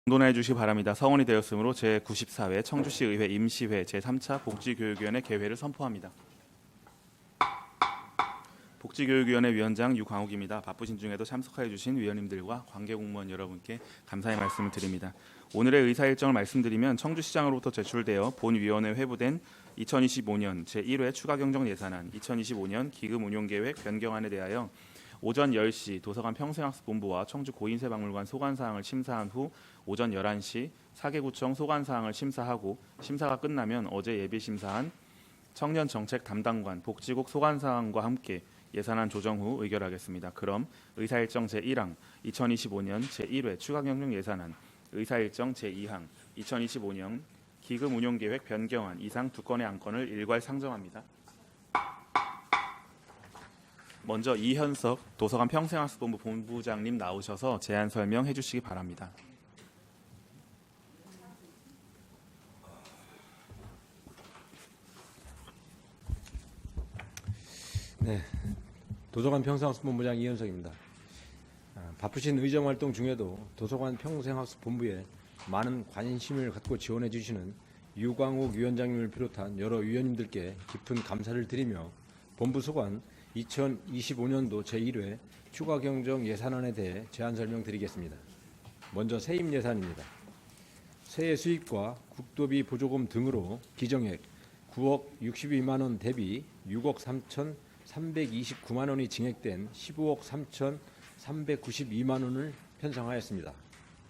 공론화해 주시기 바랍니다. 서원이 되었으므로 제94회 청주시 의회 임시회 제3차 복지교육위원회 개회를 선포합니다. 복지교육위원회 위원장 유광욱입니다. 바쁘신 중에도 참석하여 주신 위원님들과 관계공무원 여러분께 감사의 말씀을 드립니다. 오늘의 의사 일정을 말씀드리면 청주시장으로부터 제출되어 본위원회 회부된 2025년 제1회 추가경정 예산안, 2025년 기금운용계획 변경안에 대하여 오전 10시 도서관 평생학습본부와 청주 고인세박물관 소관사항을 심사한 후 오전 11시 사계구청 소관사항을 심사하고 심사가 끝나면 어제 예비심사한 청년정책 담당관 복지국 소관사항과 함께 예산안 조정 후 의결하겠습니다. 그럼 의사일정 제1항 2025년 제1회 추가경정 예산안, 의사일정 제2항 2025년 기금운용계획 변경안 이상 두 건의 안건을 일괄 상정합니다. 먼저 이현석 도서관 평생학습본부 본부장님 나오셔서 제안 설명해 주시기 바랍니다. 네, 도서관 평생학습본부장 이현석입니다. 바쁘신 의정활동 중에도 도서관 평생학습본부에 많은 관심을 갖고 지원해 주시는 유광욱 위원장님을 비롯한 여러 위원님들께 깊은 감사를 드리며 본부 소관 2025년도 제1회 추가경정 예산안에 대해 제안 설명드리겠습니다. 먼저 세입 예산입니다. 세해 수입과 국도비 보조금 등으로 기정액 9억 62만 원 대비 6억 3,329만 원이 증액된 15억 3,392만 원을 편성하였습니다.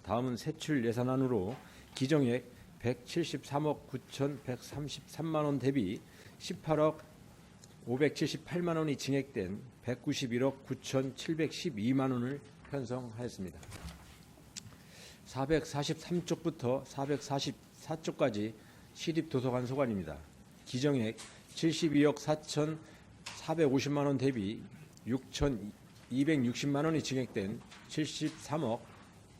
다음은 세출 예산안으로 기정액 173억 9,133만 원 대비 18억 578만 원이 증액된 191억 9,712만 원을 편성하였습니다. 443쪽부터 444쪽까지 시립도서관 소관입니다. 기정액 72억 4,450만 원 대비 6,260만 원이 증액된 73억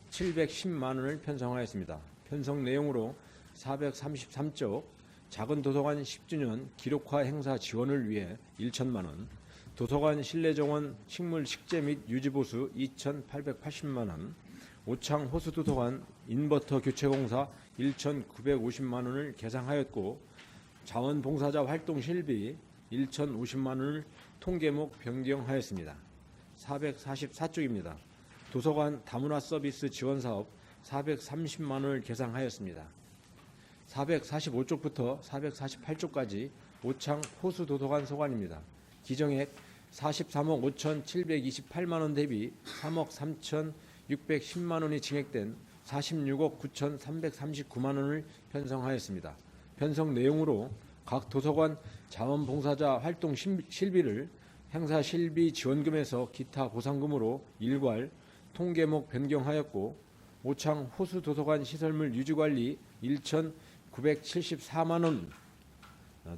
710만 원을 편성하였습니다. 편성 내용으로 433쪽 작은 도서관 10주년 기록화 행사 지원을 위해 1천만 원, 도서관 실내정원 식물 식재 및 유지보수 2,880만 원, 오창 호수도서관 인버터 교체 공사 1,950만 원을 계상하였고 자원봉사자 활동 실비 1,050만 원을 통계목 변경하였습니다. 444쪽입니다. 도서관 다문화 서비스 지원 사업 430만 원을 계상하였습니다. 445쪽부터 448쪽까지 오창 호수도서관 소관입니다. 기정액 43억 5,728만 원 대비 3억 3,610만 원이 증액된 46억 9,339만 원을 편성하였습니다. 편성 내용으로 각 도서관 자원봉사자 활동 실비를 행사 실비 지원금에서 기타 보상금으로 일괄 통계목 변경하였고 오창 호수도서관 시설물 유지관리 1,974만 원,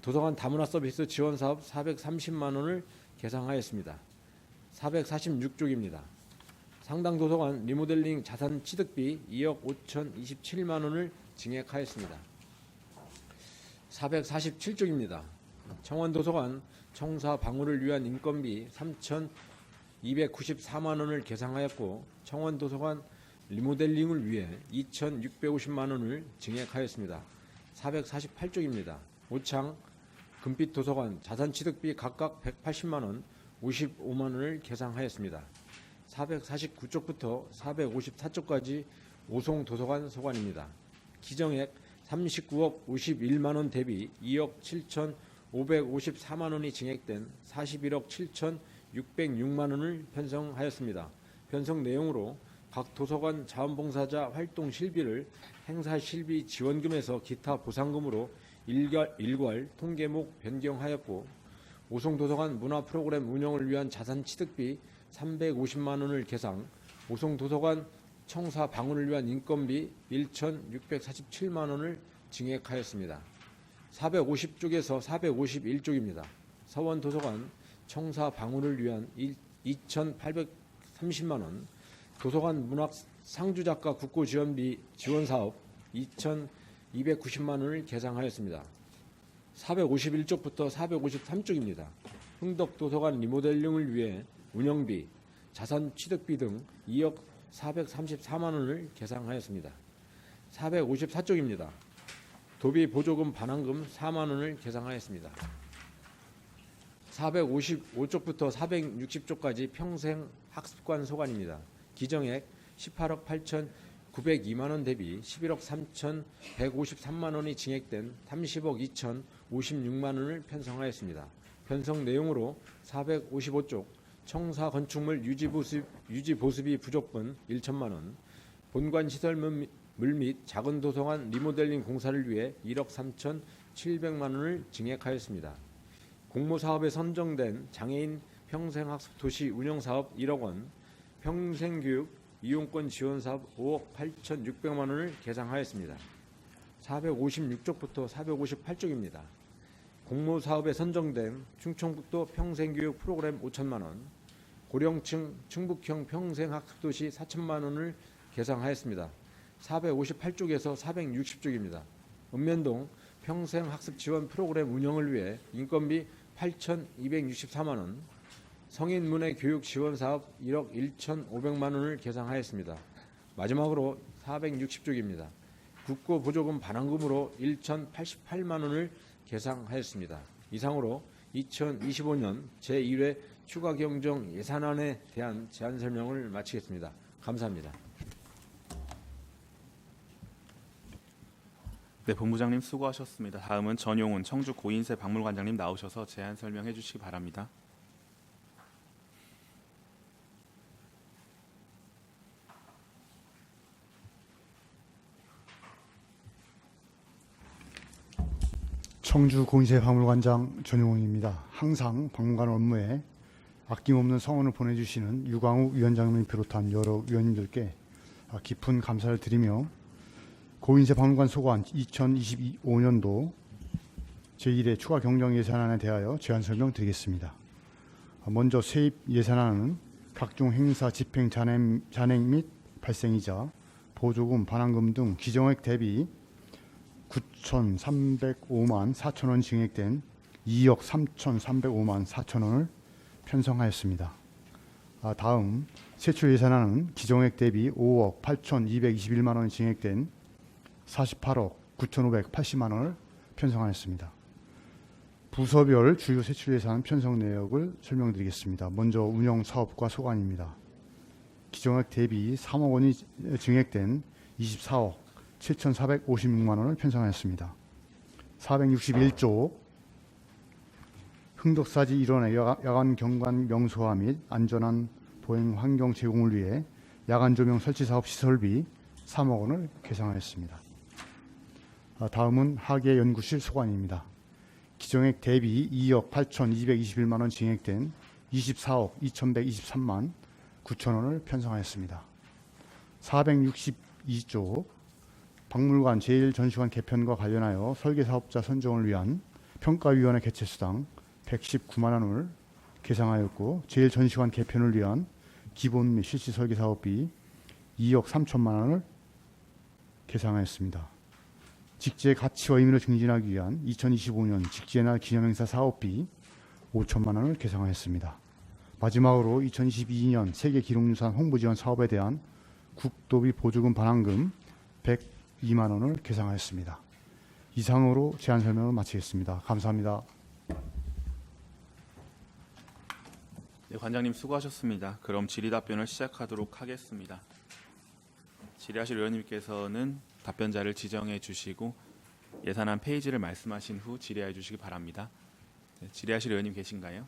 도서관 다문화 서비스 지원 사업 430만 원을 계상하였습니다. 446쪽입니다. 상당 도서관 리모델링 자산 취득비 2억 5,027만 원을 증액하였습니다. 447쪽입니다. 청원도서관 청사 방호를 위한 인건비 3,294만 원을 계상하였고 청원도서관 리모델링을 위해 2,650만 원을 증액하였습니다. 448쪽입니다. 오창 금빛도서관 자산취득비 각각 180만 원, 55만 원을 계상하였습니다. 449쪽부터 454쪽까지 오송도서관 소관입니다. 기정액 39억 51만 원 대비 2억 7,554만 원이 증액된 41억 7,606만 원을 편성하였습니다. 편성 내용으로 각 도서관 자원봉사자 활동 실비를 행사 실비 지원금에서 기타 보상금으로 일괄 통계목 변경하였고 오송도서관 문화 프로그램 운영을 위한 자산 취득비 350만 원을 계상, 오송도서관 청사 방문을 위한 인건비 1,647만 원을 증액하였습니다. 450쪽에서 451쪽입니다. 서원도서관 청사 방문을 위한 2,830만 원, 도서관 문학 상주작가 국고지원비 지원사업 2,290만 원을 계상하였습니다. 451쪽부터 453쪽입니다. 흥덕도서관 리모델링을 위해 운영비, 자산 취득비 등 2억 434만 원을 계상하였습니다. 454쪽입니다. 도비 보조금 반환금 4만 원을 계상하였습니다. 455쪽부터 460쪽까지 평생 학습관 소관입니다. 기정액 18억 8,902만 원 대비 11억 3,153만 원이 증액된 30억 2,056만 원을 편성하였습니다. 편성 내용으로 455쪽 청사 건축물 유지 보수비 부족분 1천만 원, 본관 시설물 및 작은 도서관 리모델링 공사를 위해 1억 3,700만 원을 증액하였습니다. 공모사업에 선정된 장애인 평생학습 도시 운영사업 1억 원, 평생교육 이용권 지원사업 5억 8,600만 원을 계상하였습니다. 456쪽부터 458쪽입니다. 공모사업에 선정된 충청북도 평생교육 프로그램 5천만 원, 고령층 충북형 평생학습도시 4천만 원을 계상하였습니다. 458쪽에서 460쪽입니다. 읍면동 평생학습 지원 프로그램 운영을 위해 인건비 8,264만 원, 성인문예 교육 지원 사업 1억 1,500만 원을 계상하였습니다. 마지막으로 460쪽입니다. 국고 보조금 반환금으로 1,088만 원을 계상하였습니다. 이상으로 2025년 제1회 추가 경정 예산안에 대한 제안 설명을 마치겠습니다. 감사합니다. 네, 본부장님 수고하셨습니다. 다음은 전용훈 청주 고인세 박물관장님 나오셔서 제안 설명해 주시기 바랍니다. 청주 고인세 박물관장 전용훈입니다. 항상 박물관 업무에 아낌없는 성원을 보내주시는 유광욱 위원장님 비롯한 여러 위원님들께 깊은 감사를 드리며 고인세 박물관 소관 2025년도 제1회 추가 경정 예산안에 대하여 제안 설명드리겠습니다. 먼저 세입 예산안은 각종 행사 집행 잔행 및 발생이자 보조금 반환금 등 기정액 대비 9,305만 4천 원 증액된 2억 3,305만 4천 원을 편성하였습니다. 다음 세출 예산안은 기정액 대비 5억 8,221만 원 증액된 48억 9,580만 원을 편성하였습니다. 부서별 주요 세출 예산 편성 내역을 설명드리겠습니다. 먼저 운영 사업과 소관입니다. 기정액 대비 3억 원이 증액된 24억 7,456만 원을 편성하였습니다. 461조 흥덕사지 일원의 야간 경관 명소화 및 안전한 보행 환경 제공을 위해 야간 조명 설치 사업 시설비 3억 원을 계상하였습니다. 다음은 학예 연구실 소관입니다. 기정액 대비 2억 8,221만 원 증액된 24억 2,123만 9천 원을 편성하였습니다. 462조 박물관 제1전시관 개편과 관련하여 설계사업자 선정을 위한 평가위원회 개최수당 119만 원을 계상하였고 제1전시관 개편을 위한 기본 및 실시 설계사업비 2억 3천만 원을 계상하였습니다. 직지의 가치와 의미를 증진하기 위한 2025년 직지의 날 기념행사 사업비 5천만 원을 계상하였습니다. 마지막으로 2022년 세계기록유산 홍보지원 사업에 대한 국도비 보조금 반환금 102만 원을 계상하였습니다. 이상으로 제안 설명을 마치겠습니다. 감사합니다. 네, 관장님 수고하셨습니다. 그럼 질의 답변을 시작하도록 하겠습니다. 질의하실 의원님께서는 답변자를 지정해 주시고 예산안 페이지를 말씀하신 후 질의해 주시기 바랍니다. 네, 질의하실 의원님 계신가요?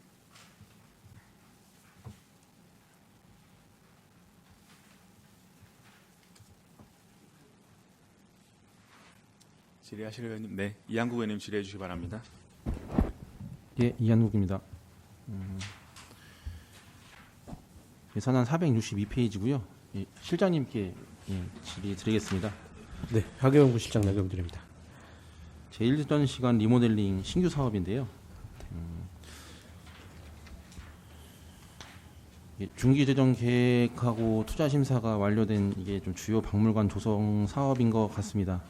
질의하실 의원님, 네, 이한국 의원님 질의해 주시기 바랍니다. 예, 이한국입니다. 예산안 462페이지고요. 예, 실장님께 질의 드리겠습니다. 네, 학예연구실장 나경드립니다. 제1전시관 리모델링 신규 사업인데요. 중기재정 계획하고 투자 심사가 완료된 이게 좀 주요 박물관 조성 사업인 것 같습니다.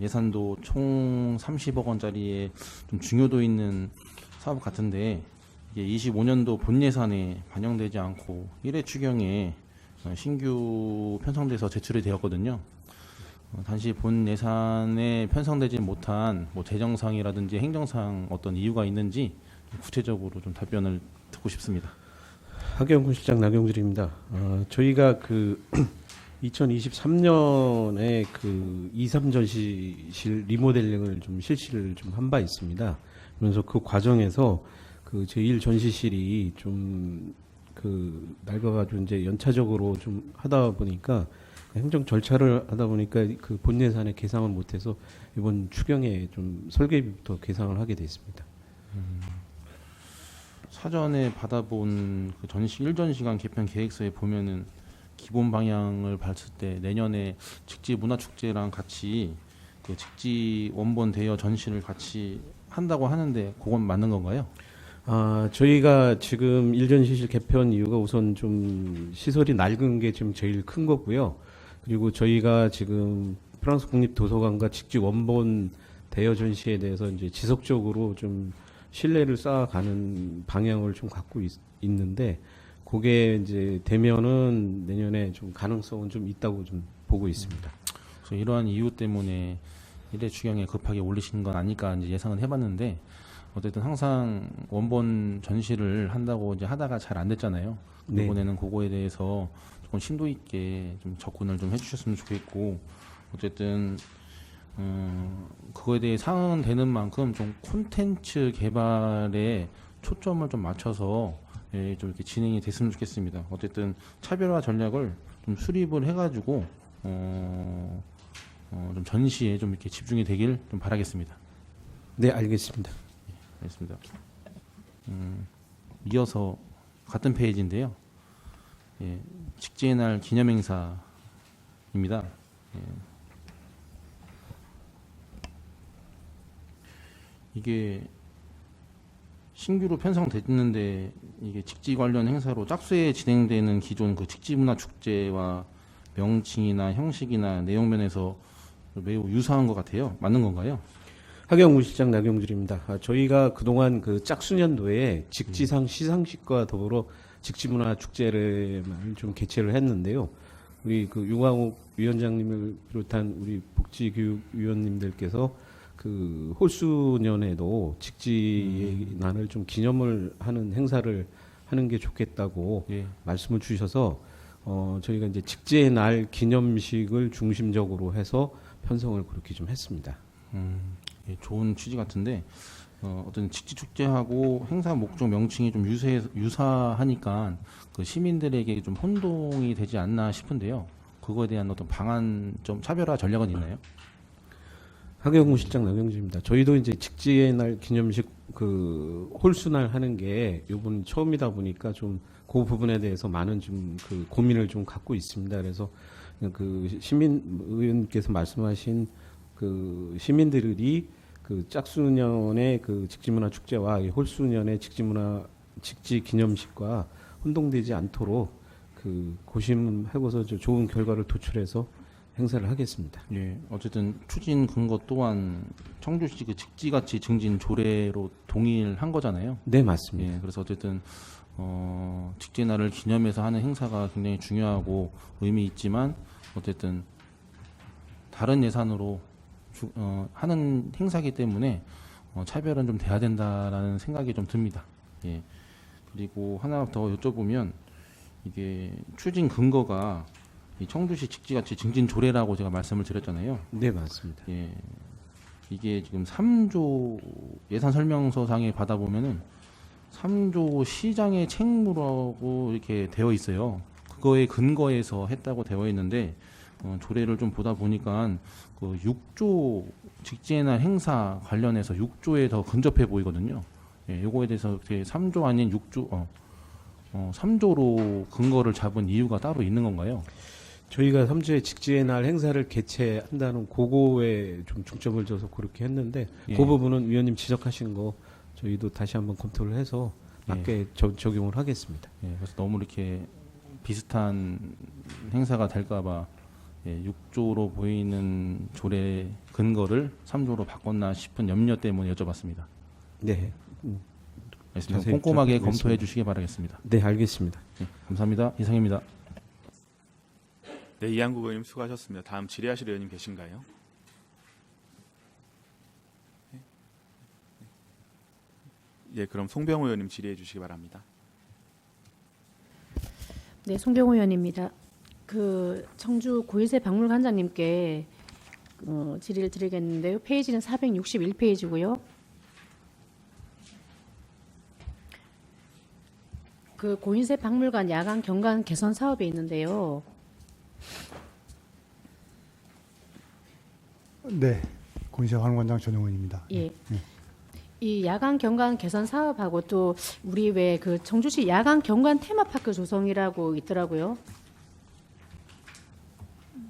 예산도 총 30억 원짜리의 좀 중요도 있는 사업 같은데 이게 25년도 본 예산에 반영되지 않고 1회 추경에 신규 편성돼서 제출이 되었거든요. 단시 본 예산에 편성되지 못한 뭐 재정상이라든지 행정상 어떤 이유가 있는지 좀 구체적으로 좀 답변을 듣고 싶습니다. 하계영 군실장 나경들입니다. 저희가 그 2023년에 그 2.3 전시실 리모델링을 좀 실시를 좀 한 바 있습니다. 그러면서 그 과정에서 그 제1 전시실이 좀 그 낡아가지고 이제 연차적으로 좀 하다 보니까 행정 절차를 하다 보니까 그 본 예산에 계상을 못해서 이번 추경에 좀 설계비부터 계상을 하게 됐습니다. 사전에 받아본 그 전시 1전시관 개편 계획서에 보면은 기본 방향을 봤을 때 내년에 직지 문화축제랑 같이 그 직지 원본 대여 전시를 같이 한다고 하는데 그건 맞는 건가요? 저희가 지금 1전시실 개편 이유가 우선 좀 시설이 낡은 게 지금 제일 큰 거고요. 그리고 저희가 지금 프랑스 국립도서관과 직지 원본 대여 전시에 대해서 이제 지속적으로 좀 신뢰를 쌓아가는 방향을 좀 갖고 있는데 그게 이제 되면은 내년에 좀 가능성은 좀 있다고 좀 보고 있습니다. 그래서 이러한 이유 때문에 일회 추경에 급하게 올리신 건 아닐까 이제 예상은 해봤는데 어쨌든 항상 원본 전시를 한다고 이제 하다가 잘 안 됐잖아요. 네. 이번에는 그거에 대해서 조금 심도 있게 좀 접근을 좀 해주셨으면 좋겠고 어쨌든 그거에 대해 상응되는 만큼 좀 콘텐츠 개발에 초점을 좀 맞춰서 예, 좀 이렇게 진행이 됐으면 좋겠습니다. 어쨌든 차별화 전략을 좀 수립을 해가지고 좀 전시에 좀 이렇게 집중이 되길 좀 바라겠습니다. 네, 알겠습니다. 알겠습니다. 이어서 같은 페이지인데요. 예, 직제의 날 기념행사입니다. 예. 이게 신규로 편성됐는데 이게 직지 관련 행사로 짝수에 진행되는 기존 그 직지문화축제와 명칭이나 형식이나 내용 면에서 매우 유사한 것 같아요. 맞는 건가요? 하경 군실장 나경들입니다. 저희가 그동안 그 짝수년도에 직지상 시상식과 더불어 직지문화축제를 좀 개최를 했는데요. 우리 그 유광욱 위원장님을 비롯한 우리 복지교육위원님들께서 그 홀수년에도 직지의 난을 좀 기념을 하는 행사를 하는 게 좋겠다고 예. 말씀을 주셔서 저희가 이제 직지의 날 기념식을 중심적으로 해서 편성을 그렇게 좀 했습니다. 예, 좋은 취지 같은데 어떤 직지 축제하고 행사 목적 명칭이 좀 유사하니까 그 시민들에게 좀 혼동이 되지 않나 싶은데요. 그거에 대한 어떤 방안 좀 차별화 전략은 있나요? 하경구 실장 나경주입니다. 저희도 이제 직지의 날 기념식 그 홀수날 하는 게 이번 처음이다 보니까 좀 그 부분에 대해서 많은 좀 그 고민을 좀 갖고 있습니다. 그래서 그 시민 의원께서 말씀하신 그 시민들이 그 짝수년의 그 직지문화 축제와 홀수년의 직지 기념식과 혼동되지 않도록 그 고심하고서 좋은 결과를 도출해서 행사를 하겠습니다. 예, 어쨌든 추진 근거 또한 청주시 그 직지가치 증진 조례로 동일한 거잖아요. 네, 맞습니다. 예, 그래서 어쨌든 직지 날을 기념해서 하는 행사가 굉장히 중요하고 의미 있지만 어쨌든 다른 예산으로 하는 행사이기 때문에 차별은 좀 돼야 된다라는 생각이 좀 듭니다. 예. 그리고 하나 더 여쭤보면 이게 추진 근거가 이 청주시 직지가치 증진 조례라고 제가 말씀을 드렸잖아요. 네, 맞습니다. 예. 이게 지금 3조 예산 설명서상에 받아보면은 3조 시장의 책무라고 이렇게 되어 있어요. 그거에 근거해서 했다고 되어 있는데 조례를 좀 보다 보니까 그 6조 직지의 날 행사 관련해서 6조에 더 근접해 보이거든요. 예, 요거에 대해서 이렇게 3조 아닌 6조 3조로 근거를 잡은 이유가 따로 있는 건가요? 저희가 3주에 직지의 날 행사를 개최한다는 그거에 좀 중점을 둬서 그렇게 했는데 예. 그 부분은 위원님 지적하신 거 저희도 다시 한번 검토를 해서 맞게 적용을 하겠습니다. 예, 그래서 너무 이렇게 비슷한 행사가 될까봐 6조로 보이는 조례 근거를 3조로 바꿨나 싶은 염려 때문에 여쭤봤습니다. 네. 말씀 자세히 꼼꼼하게 살펴보겠습니다. 검토해 주시기 바라겠습니다. 네, 알겠습니다. 네, 감사합니다. 이상입니다. 네, 이한국 의원님 수고하셨습니다. 다음 질의하실 의원님 계신가요? 예, 그럼 송병호 의원님 질의해 주시기 바랍니다. 네, 송병호 의원입니다. 그 청주 고일세 박물관장님께 질의를 드리겠는데요. 페이지는 461페이지고요. 그 고인세 박물관 야간 경관 개선 사업에 있는데요. 네, 고인세 박물관장 전용원입니다. 예. 이 야간 경관 개선 사업하고 또 우리 왜 그 청주시 야간 경관 테마파크 조성이라고 있더라고요.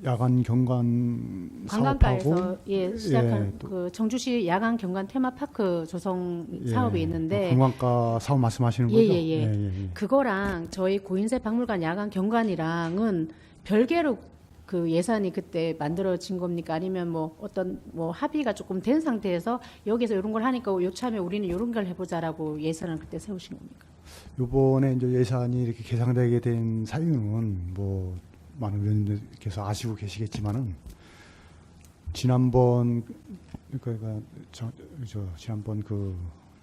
야간 경관 관광가에서 사업하고 시작한 예, 또- 그 청주시 야간 경관 테마파크 조성 예, 사업이 있는데 관광가 사업 말씀하시는 예, 거죠? 예, 예. 그거랑 저희 고인세 박물관 야간 경관이랑은 별개로 그 예산이 그때 만들어진 겁니까? 아니면 뭐 어떤 뭐 합의가 조금 된 상태에서 여기서 이런 걸 하니까 요참에 우리는 이런 걸 해보자라고 예산을 그때 세우신 겁니까? 이번에 이제 예산이 이렇게 계상되게 된 사유는 뭐 많은 의원님들께서 아시고 계시겠지만은 지난번 그러니까 지난번 그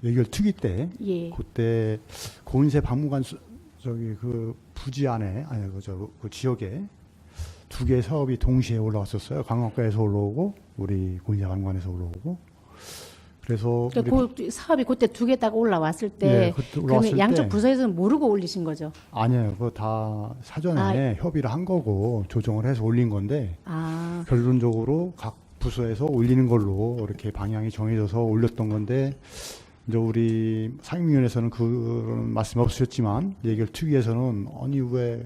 예결 특위 때 예. 그때 고인세 박물관 저기 그 부지 안에 아니 그 지역에 두 개의 사업이 동시에 올라왔었어요. 관광과에서 올라오고 우리 고인세 박물관에서 올라오고 그래서 그러니까 그 사업이 그때 두 개 딱 올라왔을 때 예, 그때 올라왔을 그러면 양쪽 때 부서에서는 모르고 올리신 거죠? 아니에요. 그거 다 사전에 협의를 한 거고 조정을 해서 올린 건데 아, 결론적으로 각 부서에서 올리는 걸로 이렇게 방향이 정해져서 올렸던 건데 이제 우리 상임위원회에서는 그런 말씀 없으셨지만 예결 특위에서는 아니 왜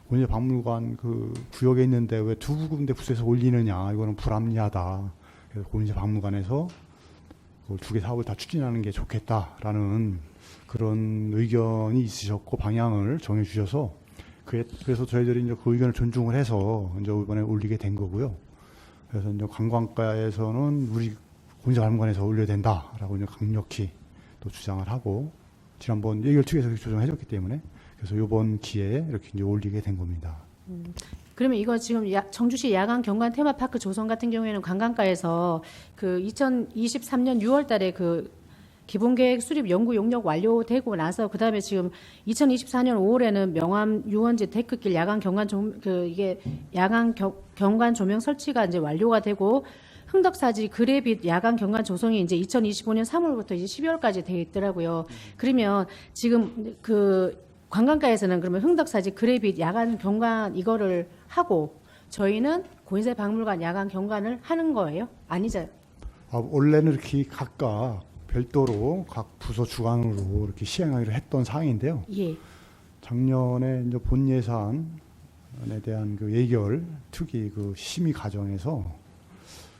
고인세 박물관 그 구역에 있는데 왜 두 군데 부서에서 올리느냐 이거는 불합리하다. 그래서 고인세 박물관에서 두 개 사업을 다 추진하는 게 좋겠다라는 그런 의견이 있으셨고 방향을 정해주셔서 그래서 저희들이 이제 그 의견을 존중을 해서 이제 이번에 올리게 된 거고요. 그래서 이제 관광가에서는 우리 고인세 박물관에서 올려야 된다라고 이제 강력히 또 주장을 하고 지난번 예결 측에서 조정해줬기 때문에 그래서 이번 기회에 이렇게 이제 올리게 된 겁니다. 그러면 이거 지금 청주시 야간 경관 테마파크 조성 같은 경우에는 관광가에서 그 2023년 6월달에 그 기본계획 수립 연구 용역 완료되고 나서 그 다음에 지금 2024년 5월에는 명암 유원지 데크길 야간 경관 이게 야간 경관 조명 설치가 이제 완료가 되고 흥덕사지 그래빛 야간 경관 조성이 이제 2025년 3월부터 이제 12월까지 되어 있더라고요. 그러면 지금 그 관광가에서는 그러면 흥덕사지 그래빛 야간 경관 이거를 하고 저희는 고인세 박물관 야간 경관을 하는 거예요? 아니죠? 원래는 이렇게 각각 별도로 각 부서 주관으로 이렇게 시행하기로 했던 사항인데요. 예. 작년에 이제 본 예산에 대한 그 예결 특위 그 심의 과정에서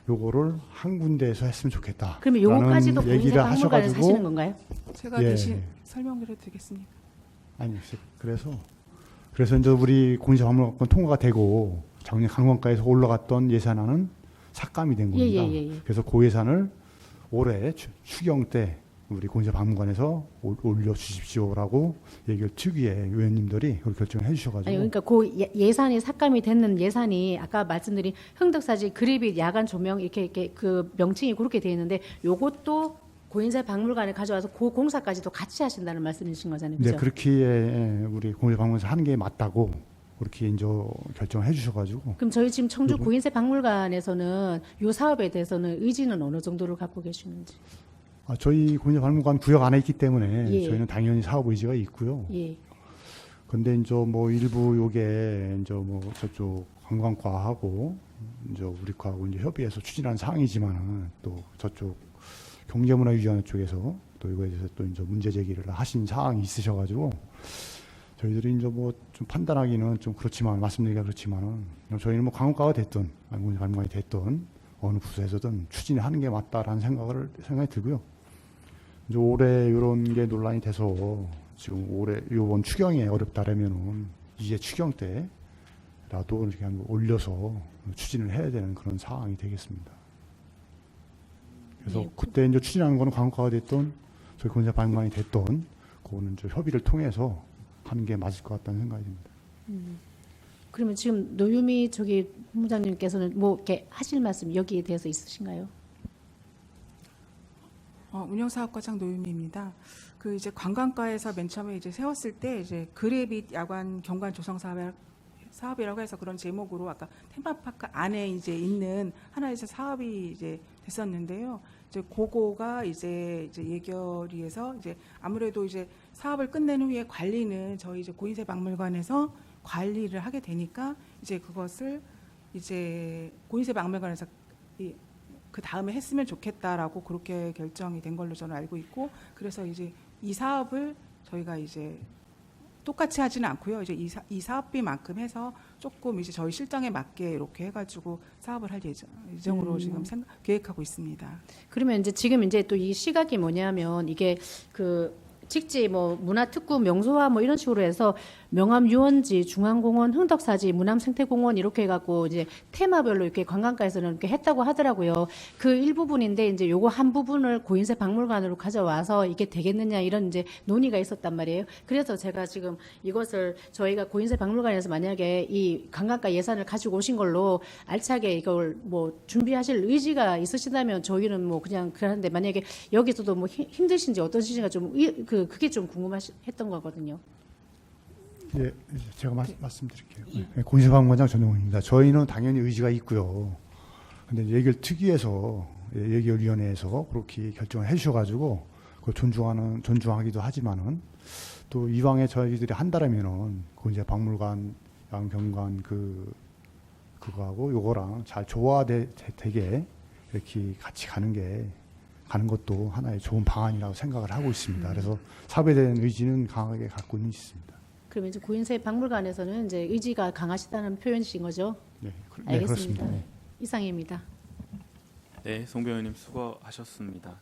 요거를 한 군데에서 했으면 좋겠다. 그러면 요거까지도 고인세 얘기를 박물관에서 하시는 하셔가지고 건가요? 제가 예. 대신 설명을 해드리겠습니다. 아니 그래서 이제 우리 고인세 박물관 통과가 되고 작년 관광가에서 올라갔던 예산안은 삭감이 된 겁니다. 예. 그래서 그 예산을 올해 추경 때 우리 고인세 박물관에서 올려주십시오라고 예결 특위의 의원님들이 그걸 결정해 주셔가지고 아니 그러니까 그 예산이 삭감이 됐는 예산이 아까 말씀드린 흥덕사지 그래빛 야간 조명 이렇게 그 명칭이 그렇게 돼 있는데 요것도 고인세 박물관에 가져와서 그 공사까지도 같이 하신다는 말씀이신 거잖아요. 네, 그죠? 그렇게 우리 고인세 박물관에서 하는 게 맞다고 그렇게 이제 결정해 주셔가지고 그럼 저희 지금 청주 고인세 박물관에서는 이 사업에 대해서는 의지는 어느 정도를 갖고 계시는지. 저희 고인세 박물관 구역 안에 있기 때문에 예. 저희는 당연히 사업 의지가 있고요. 예. 근데 이제 뭐 일부 요게 이제 뭐 저쪽 관광과하고 이제 우리과하고 이제 협의해서 추진한 사항이지만은 또 저쪽 경제문화유지원 쪽에서 또 이거에 대해서 또 이제 문제 제기를 하신 사항이 있으셔가지고 저희들이 이제 뭐 좀 판단하기는 좀 그렇지만 말씀드리기가 그렇지만은 저희는 뭐 관광과가 됐든 아니면 관광이 됐든 어느 부서에서든 추진하는 게 맞다라는 생각이 들고요. 이제 올해 이런 게 논란이 돼서 지금 올해 이번 추경에 어렵다라면은 이제 추경 때라도 이렇게 한번 올려서 추진을 해야 되는 그런 상황이 되겠습니다. 그래서 네. 그때 이제 추진하는 거는 관광과가 됐던 저희 고인세 박물관이 됐던 그거는 이제 협의를 통해서 하는 게 맞을 것 같다는 생각이 듭니다. 그러면 지금 노유미 본부장님께서는 뭐 이렇게 하실 말씀 여기에 대해서 있으신가요? 운영사업과장 노유미입니다. 그 이제 관광가에서 맨 처음에 이제 세웠을 때 이제 그래빗 야간 경관 조성 사업이라고 해서 그런 제목으로 아까 테마파크 안에 이제 있는 하나의 사업이 이제 됐었는데요. 이제 그거가 이제 예결위에서 이제 아무래도 이제 사업을 끝낸 후에 관리는 저희 이제 고인세 박물관에서 관리를 하게 되니까 이제 그것을 이제 고인세 박물관에서 그 다음에 했으면 좋겠다라고 그렇게 결정이 된 걸로 저는 알고 있고, 그래서 이제 이 사업을 저희가 이제 똑같이 하지는 않고요. 이제 이 사업비만큼 해서 조금 이제 저희 실정에 맞게 이렇게 해가지고 사업을 할 예정으로 지금 계획하고 있습니다. 그러면 이제 지금 이제 또 이 시각이 뭐냐면 이게 그 직지 뭐 문화특구 명소화 뭐 이런 식으로 해서 명암 유원지, 중앙공원, 흥덕사지, 문암생태공원 이렇게 해갖고 이제 테마별로 이렇게 관광가에서는 이렇게 했다고 하더라고요. 그 일부분인데 이제 요거 한 부분을 고인세 박물관으로 가져와서 이게 되겠느냐 이런 이제 논의가 있었단 말이에요. 그래서 제가 지금 이것을 저희가 고인세 박물관에서 만약에 이 관광가 예산을 가지고 오신 걸로 알차게 이걸 뭐 준비하실 의지가 있으시다면 저희는 뭐 그냥 그런데 만약에 여기서도 뭐 힘드신지 어떠신지가 좀 그게 좀 궁금했던 거거든요. 예, 제가 말씀드릴게요. 네, 고인세박물관장 전용훈입니다. 저희는 당연히 의지가 있고요. 근데 예결특위에서 예결위원회에서 그렇게 결정을 해주셔가지고 그걸 존중하기도 하지만은 또 이왕에 저희들이 한다라면은 고인세박물관 양경관 그거하고 요거랑 잘 조화되게 이렇게 같이 가는 것도 하나의 좋은 방안이라고 생각을 하고 있습니다. 그래서 사업에 대한 의지는 강하게 갖고는 있습니다. 그러면 이제 고인세 박물관에서는 이제 의지가 강하시다는 표현이신 거죠? 네, 알겠습니다. 그렇습니다. 네. 이상입니다. 네, 송병현님 수고하셨습니다.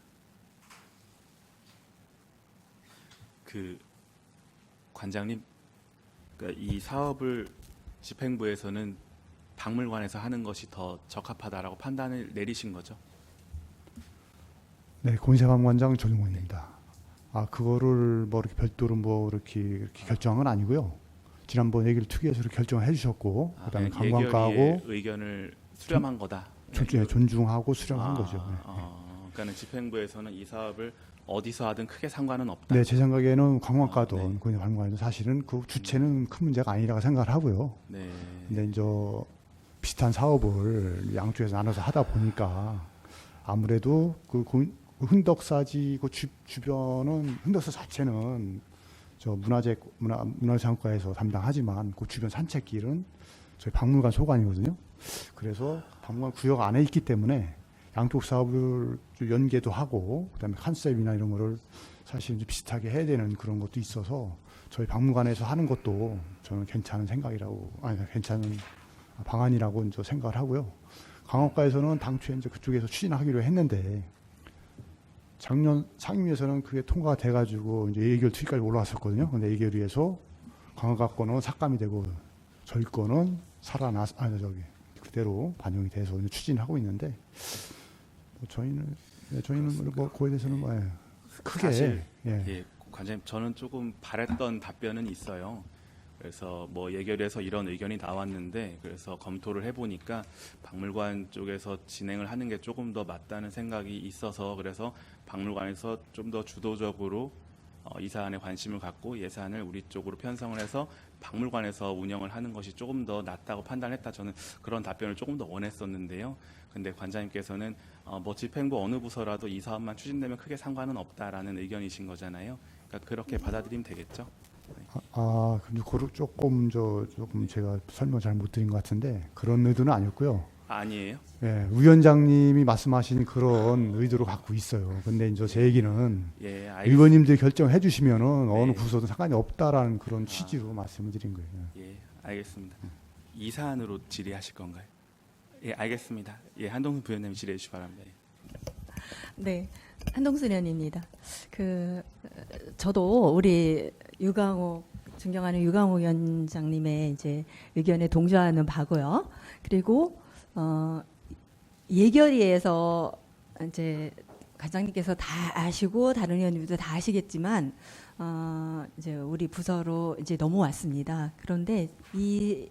그 관장님, 그러니까 이 사업을 집행부에서는 박물관에서 하는 것이 더 적합하다라고 판단을 내리신 거죠? 네, 고인세박물관장 전용훈입니다. 그거를 뭐 이렇게 별도로 뭐 이렇게 결정한 건 아니고요. 지난번 얘기를 특위에서 결정을 해주셨고, 그다음에 관광가하고 의견을 수렴한 거다. 존중하고 수렴한 거죠. 네. 그러니까는 집행부에서는 이 사업을 어디서 하든 크게 상관은 없다. 네, 제 생각에는 관광가든 네. 고인세박물관도 사실은 그 주체는 큰 문제가 아니라고 생각을 하고요. 네. 근데 이제 비슷한 사업을 양쪽에서 나눠서 하다 보니까 아무래도 흥덕사지 그 주변은 흥덕사 자체는 저 문화재청과에서 담당하지만 그 주변 산책길은 저희 박물관 소관이거든요. 그래서 박물관 구역 안에 있기 때문에 양쪽 사업을 연계도 하고 그다음에 컨셉이나 이런 거를 사실 이제 비슷하게 해야 되는 그런 것도 있어서 저희 박물관에서 하는 것도 저는 괜찮은 방안이라고 이제 생각을 하고요. 강업가에서는 당초에 이제 그쪽에서 추진하기로 했는데 작년 상임위에서는 그게 통과가 돼가지고 이제 예결 특위까지 올라왔었거든요. 근데 예결위에서 강업가 거는 삭감이 되고 저희 거는 그대로 반영이 돼서 이제 추진하고 있는데 저희는 뭐 그거에 대해서는 뭐 크게 사실 관장님 저는 조금 바랬던 답변은 있어요. 그래서 뭐 예결위에서 이런 의견이 나왔는데 그래서 검토를 해보니까 박물관 쪽에서 진행을 하는 게 조금 더 맞다는 생각이 있어서 그래서 박물관에서 좀 더 주도적으로 이 사안에 관심을 갖고 예산을 우리 쪽으로 편성을 해서 박물관에서 운영을 하는 것이 조금 더 낫다고 판단했다. 저는 그런 답변을 조금 더 원했었는데요. 근데 관장님께서는 뭐 집행부 어느 부서라도 이 사업만 추진되면 크게 상관은 없다라는 의견이신 거잖아요. 그러니까 그렇게 받아들이면 되겠죠. 근데 조금 제가 설명 잘 못 드린 것 같은데 그런 의도는 아니었고요. 아니에요? 네, 위원장님이 말씀하신 그런 의도로 갖고 있어요. 근데 이제 제 얘기는 의원님들이 결정해 주시면은 어느 부서도 상관이 없다라는 그런 취지로 말씀을 드린 거예요. 예, 알겠습니다. 이 사안으로 질의하실 건가요? 예, 알겠습니다. 예, 한동훈 부위원님 질의해 주시기 바랍니다. 네, 한동순 의원입니다. 저도 우리 존경하는 유강욱 위원장님의 이제 의견에 동조하는 바고요. 그리고 예결위에서 이제 관장님께서 다 아시고 다른 의원님도 다 아시겠지만 이제 우리 부서로 이제 넘어왔습니다. 그런데 이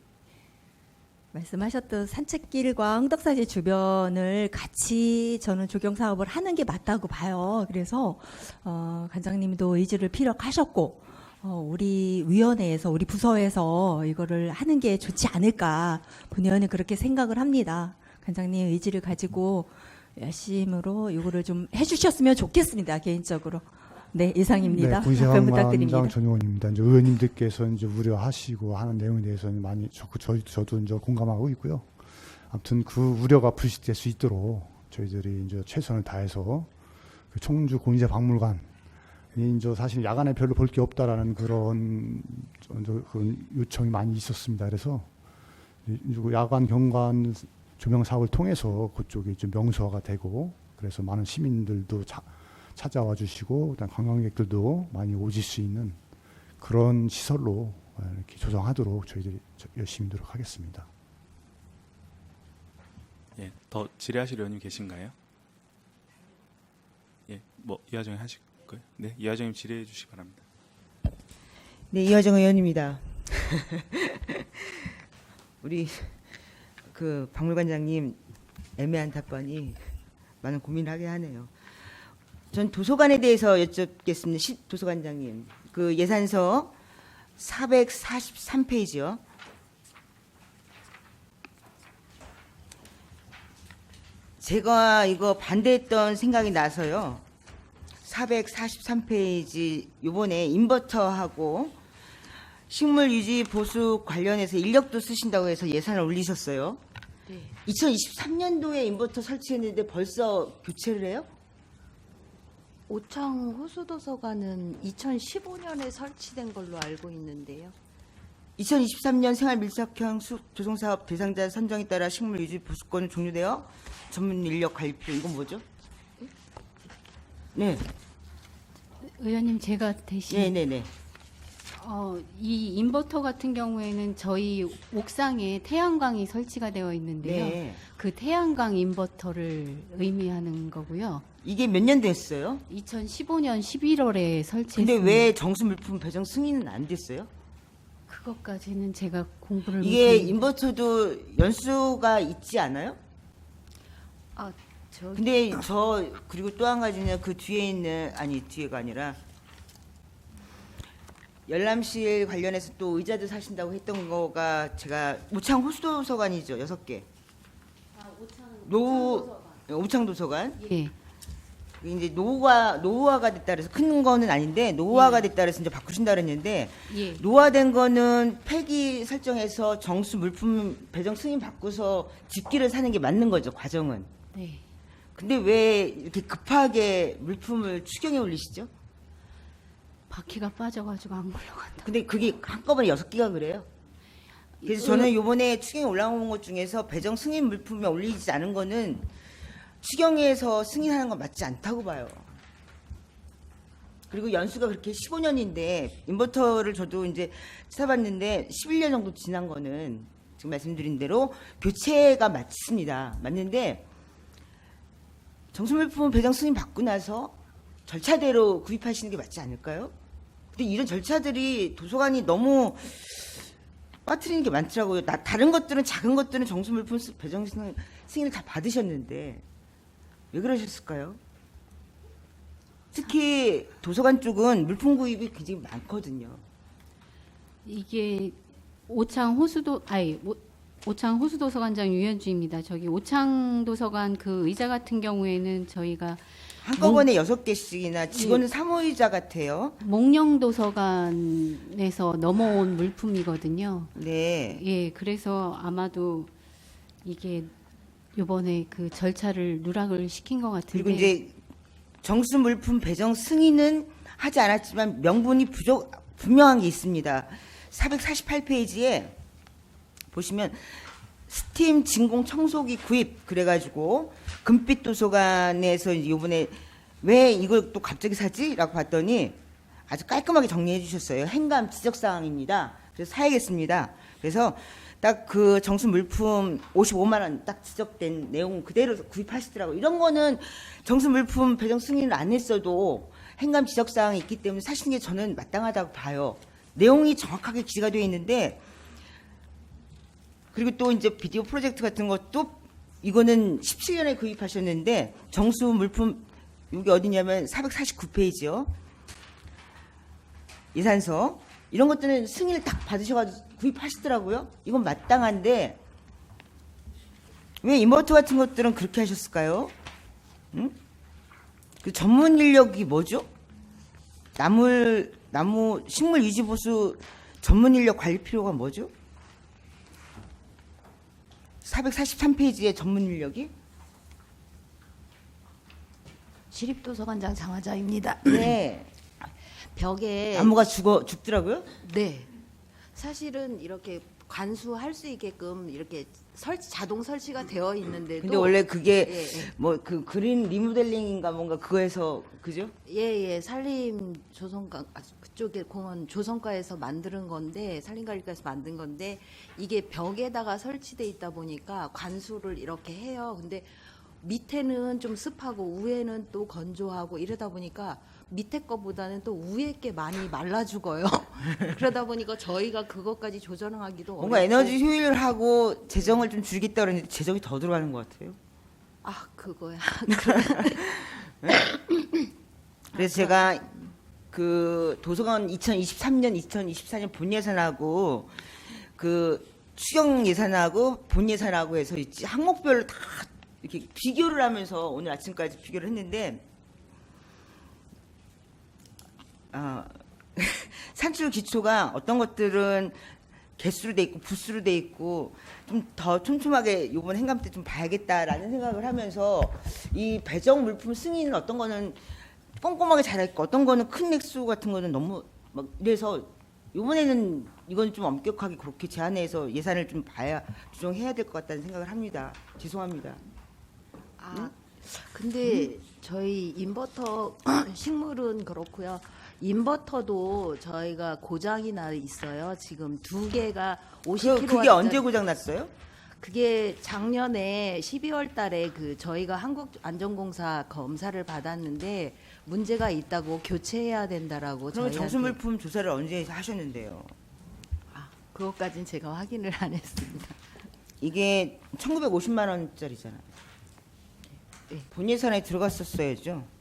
말씀하셨던 산책길과 흥덕사지 주변을 같이 저는 조경 사업을 하는 게 맞다고 봐요. 그래서 관장님도 의지를 피력하셨고 우리 위원회에서 우리 부서에서 이거를 하는 게 좋지 않을까 본의원은 그렇게 생각을 합니다. 관장님 의지를 가지고 열심으로 이거를 좀 해주셨으면 좋겠습니다. 개인적으로. 네, 이상입니다. 답변 군세관장 부탁드립니다. 전용원입니다. 이제 의원님들께서 이제 우려하시고 하는 내용에 대해서는 많이 저도 이제 공감하고 있고요. 아무튼 그 우려가 불식될 수 있도록 저희들이 이제 최선을 다해서 그 청주 공인제 박물관이 이제 사실 야간에 별로 볼 게 없다라는 그런 요청이 많이 있었습니다. 그래서 야간 경관 조명 사업을 통해서 그쪽이 좀 명소화가 되고 그래서 많은 시민들도 찾아와 주시고 그다음 관광객들도 많이 오실 수 있는 그런 시설로 이렇게 조성하도록 저희들이 열심히 노력하겠습니다. 예, 더 질의하실 의원님 계신가요? 예, 뭐 이하정 하실 거예요? 네, 이하정님 질의해 주시기 바랍니다. 네, 이하정 의원입니다. 우리 그 박물관장님 애매한 답변이 많은 고민을 하게 하네요. 전 도서관에 대해서 여쭙겠습니다. 도서관장님, 그 예산서 443페이지요. 제가 이거 반대했던 생각이 나서요. 443페이지 요번에 인버터하고 식물 유지 보수 관련해서 인력도 쓰신다고 해서 예산을 올리셨어요. 네. 2023년도에 인버터 설치했는데 벌써 교체를 해요? 오창 호수도서관은 2015년에 설치된 걸로 알고 있는데요. 2023년 생활 밀착형 조성사업 대상자 선정에 따라 식물 유지 보수권은 종료되어 전문 인력 가입. 이건 뭐죠? 네. 의원님 제가 대신 네네네. 이 인버터 같은 경우에는 저희 옥상에 태양광이 설치가 되어 있는데요. 네. 그 태양광 인버터를 의미하는 거고요. 이게 몇 년 됐어요? 2015년 11월에 설치했습니다. 근데 왜 정수 물품 배정 승인은 안 됐어요? 그것까지는 제가 공부를 이게 못했는데. 인버터도 연수가 있지 않아요? 근데 그리고 또 한 가지는 그 뒤에 있는, 아니 뒤에가 아니라 열람실 관련해서 또 의자들 사신다고 했던 거가 제가 오창 호수도서관이죠. 6개. 오창 도서관. 예. 이제 노후화가 됐다 그래서 큰 거는 아닌데 노후화가 됐다 그래서 이제 바꾸신다 그랬는데 예. 노후화된 거는 폐기 설정해서 정수 물품 배정 승인 받고서 집기를 사는 게 맞는 거죠. 과정은. 네. 근데 왜 이렇게 급하게 물품을 추경에 올리시죠? 바퀴가 빠져가지고 안 굴러간다. 근데 그게 한꺼번에 6개가 그래요. 그래서 저는 요번에 추경에 올라온 것 중에서 배정 승인 물품에 올리지 않은 거는 추경에서 승인하는 건 맞지 않다고 봐요. 그리고 연수가 그렇게 15년인데 인버터를 저도 이제 찾아봤는데 11년 정도 지난 거는 지금 말씀드린 대로 교체가 맞습니다. 맞는데 정수물품 배정 승인 받고 나서 절차대로 구입하시는 게 맞지 않을까요? 근데 이런 절차들이 도서관이 너무 빠뜨리는 게 많더라고요. 다른 것들은 작은 것들은 정수물품 배정 승인을 다 받으셨는데 왜 그러셨을까요? 특히 도서관 쪽은 물품 구입이 굉장히 많거든요. 이게 오창 호수도서관장 유현주입니다. 저기 오창 도서관 그 의자 같은 경우에는 저희가 한꺼번에 6개씩이나 직원은 사무의자 같아요. 목령도서관에서 넘어온 물품이거든요. 네. 예, 그래서 아마도 이게 요번에 그 절차를 누락을 시킨 것 같은데. 그리고 이제 정수 물품 배정 승인은 하지 않았지만 명분이 분명한 게 있습니다. 448페이지에 보시면 스팀 진공 청소기 구입 그래가지고 금빛 도서관에서 이번에 왜 이걸 또 갑자기 사지?라고 봤더니 아주 깔끔하게 정리해 주셨어요. 행감 지적 사항입니다. 그래서 사야겠습니다. 그래서 딱 그 정수 물품 55만 원 딱 지적된 내용 그대로 구입하시더라고요. 이런 거는 정수 물품 배정 승인을 안 했어도 행감 지적 사항이 있기 때문에 사시는 게 저는 마땅하다고 봐요. 내용이 정확하게 기재가 되어 있는데 그리고 또 이제 비디오 프로젝트 같은 것도 이거는 17년에 구입하셨는데 정수 물품 여기 어디냐면 449페이지요. 예산서 이런 것들은 승인을 딱 받으셔가지고 구입하시더라고요. 이건 마땅한데 왜 인버터 같은 것들은 그렇게 하셨을까요? 응? 그 전문 인력이 뭐죠? 나무 식물 유지 보수 전문 인력 관리 필요가 뭐죠? 443페이지의 전문 인력이? 시립도서관장 장화자입니다. 네. 벽에 나무가 죽더라고요? 네. 사실은 이렇게 관수할 수 있게끔 이렇게 자동 설치가 되어 있는데도 근데 원래 그게 예, 예. 뭐 그 그린 리모델링인가 뭔가 그거에서 그죠? 예, 산림 조성과 그쪽에 공원 조성과에서 만드는 건데 산림관리과에서 만든 건데 이게 벽에다가 설치돼 있다 보니까 관수를 이렇게 해요. 근데 밑에는 좀 습하고 위에는 또 건조하고 이러다 보니까 밑에 거보다는 또 위에 게 많이 말라 죽어요. 그러다 보니까 저희가 그것까지 조절하기도 뭔가 어렵고. 에너지 효율하고 재정을 좀 줄이겠다 그러는데 재정이 더 들어가는 것 같아요. 아 그거야. 그래서 제가 그 도서관 2023년, 2024년 본 예산하고 그 추경 예산하고 본 예산하고 해서 있지 항목별로 다 이렇게 비교를 하면서 오늘 아침까지 비교를 했는데 산출 기초가 어떤 것들은 개수로 돼 있고 부수로 돼 있고 좀 더 촘촘하게 이번 행감 때 좀 봐야겠다라는 생각을 하면서 이 배정 물품 승인은 어떤 거는 꼼꼼하게 잘했고 어떤 거는 큰 액수 같은 거는 너무 막 이래서 이번에는 이건 좀 엄격하게 그렇게 제한해서 예산을 좀 봐야 조정해야 될 것 같다는 생각을 합니다. 죄송합니다. 근데 저희 인버터 식물은 그렇고요. 인버터도 저희가 고장이 나 있어요. 지금 두 개가 50kW. 그게 언제 고장 났어요? 그게 작년에 12월 달에 그 저희가 한국안전공사 검사를 받았는데 문제가 있다고 교체해야 된다라고 그럼 저희한테. 정수물품 조사를 언제 하셨는데요? 그것까진 제가 확인을 안 했습니다. 이게 1950만 원짜리잖아요. 네. 본 예산에 들어갔었어야죠.